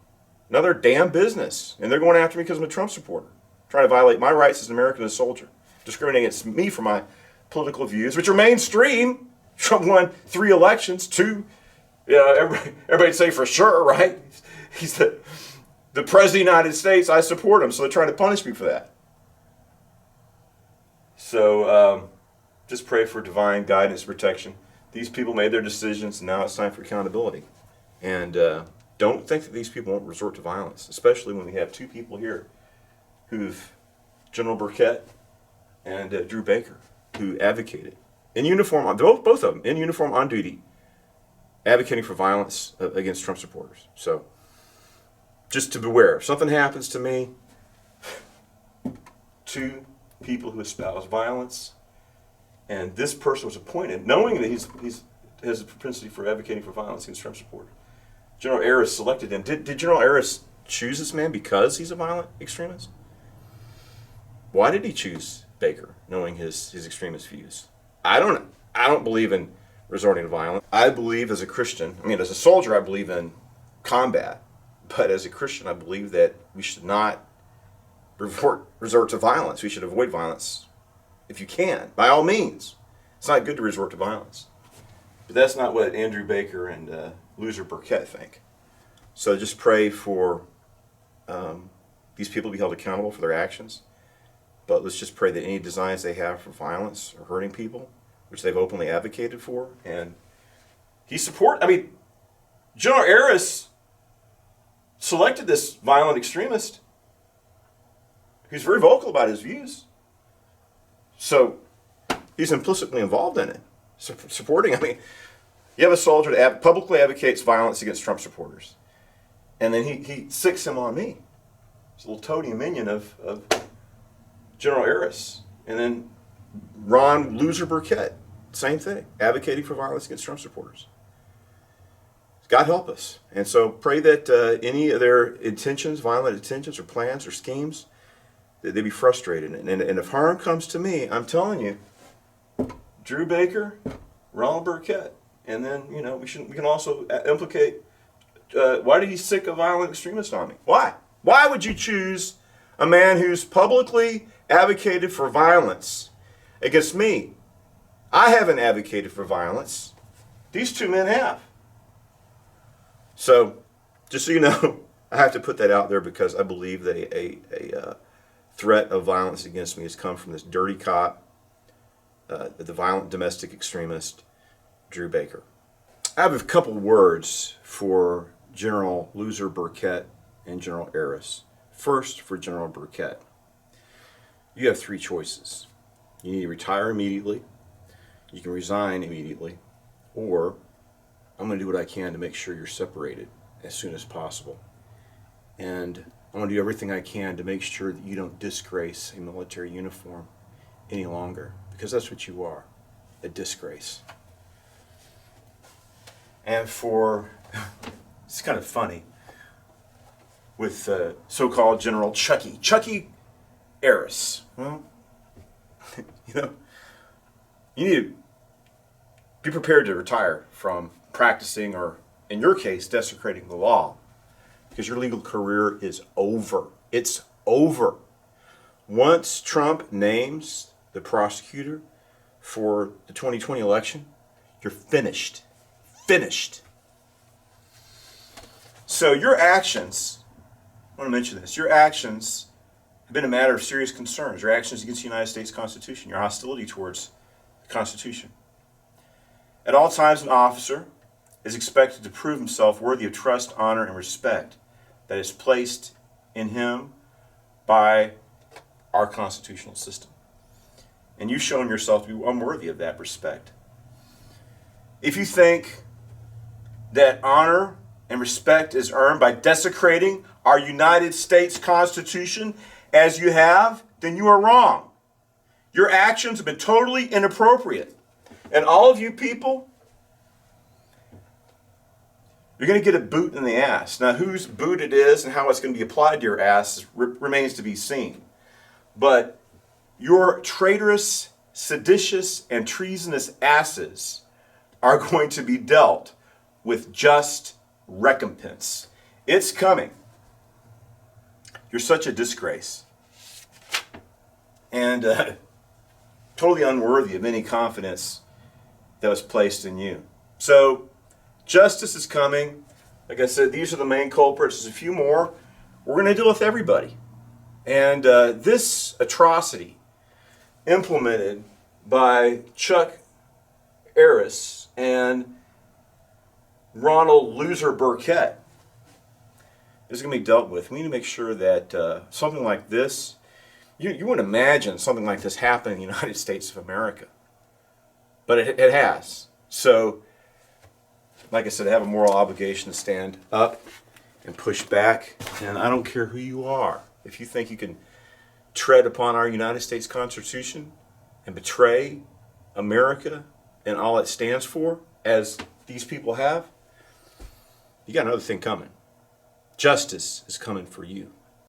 Another damn business. And they're going after me because I'm a Trump supporter. Trying to violate my rights as an American, as a soldier. Discriminating against me for my political views, which are mainstream. Trump won 3 elections, 2. Everybody'd say for sure, right? He's the President of the United States. I support him, so they're trying to punish me for that. So just pray for divine guidance, protection. These people made their decisions, and now it's time for accountability. And don't think that these people won't resort to violence, especially when we have two people here General Burkett and Drew Baker, who advocated in uniform, both of them in uniform on duty, advocating for violence against Trump supporters. So just to beware, if something happens to me, two people who espouse violence, and this person was appointed knowing that he has a propensity for advocating for violence against Trump supporters. General Aris selected him. Did General Aris choose this man because he's a violent extremist? Why did he choose Baker, knowing his extremist views? I don't believe in resorting to violence. I believe as a Christian, as a soldier, I believe in combat. But as a Christian, I believe that we should not resort to violence. We should avoid violence if you can, by all means. It's not good to resort to violence. But that's not what Andrew Baker and loser Burkett think. So just pray for these people to be held accountable for their actions. But let's just pray that any designs they have for violence or hurting people, which they've openly advocated for, and General Aris selected this violent extremist who's very vocal about his views. So he's implicitly involved in it, supporting. You have a soldier that publicly advocates violence against Trump supporters, and then he sicks him on me. He's a little toady minion of General Aris. And then Ron Loser Burkett, same thing, advocating for violence against Trump supporters. God help us. And so pray that any of their intentions, violent intentions or plans or schemes, that they be frustrated. And if harm comes to me, I'm telling you, Drew Baker, Ronald Burkett, and then we can also implicate. Why did he sick a violent extremist on me? Why? Why would you choose a man who's publicly advocated for violence against me? I haven't advocated for violence. These two men have. So, just so you know, I have to put that out there because I believe that a threat of violence against me has come from this dirty cop, the violent domestic extremist, Drew Baker. I have a couple words for General Loser Burkett and General Aris. First, for General Burkett. You have three choices. You need to retire immediately, you can resign immediately, or I'm going to do what I can to make sure you're separated as soon as possible. And I'm going to do everything I can to make sure that you don't disgrace a military uniform any longer, because that's what you are, a disgrace. And it's kind of funny, with so-called General Chucky Aris. Well, you need to be prepared to retire from practicing, or in your case, desecrating the law, because your legal career is over. It's over. Once Trump names the prosecutor for the 2020 election, you're finished. Finished. So your actions, I want to mention this, your actions have been a matter of serious concerns. Your actions against the United States Constitution, your hostility towards the Constitution. At all times, an officer is expected to prove himself worthy of trust, honor, and respect that is placed in him by our constitutional system. And you've shown yourself to be unworthy of that respect. If you think that honor and respect is earned by desecrating our United States Constitution as you have, then you are wrong. Your actions have been totally inappropriate. And all of you people, you're going to get a boot in the ass. Now, whose boot it is and how it's going to be applied to your ass remains to be seen. But your traitorous, seditious, and treasonous asses are going to be dealt with just recompense. It's coming. You're such a disgrace. And totally unworthy of any confidence that was placed in you. So, justice is coming. Like I said, these are the main culprits. There's a few more. We're going to deal with everybody. And this atrocity implemented by Chuck Aris and Ronald Loser Burkett is going to be dealt with. We need to make sure that something like this, you wouldn't imagine something like this happening in the United States of America. But it has. So, like I said, I have a moral obligation to stand up and push back. And I don't care who you are. If you think you can tread upon our United States Constitution and betray America and all it stands for, as these people have, you got another thing coming. Justice is coming for you.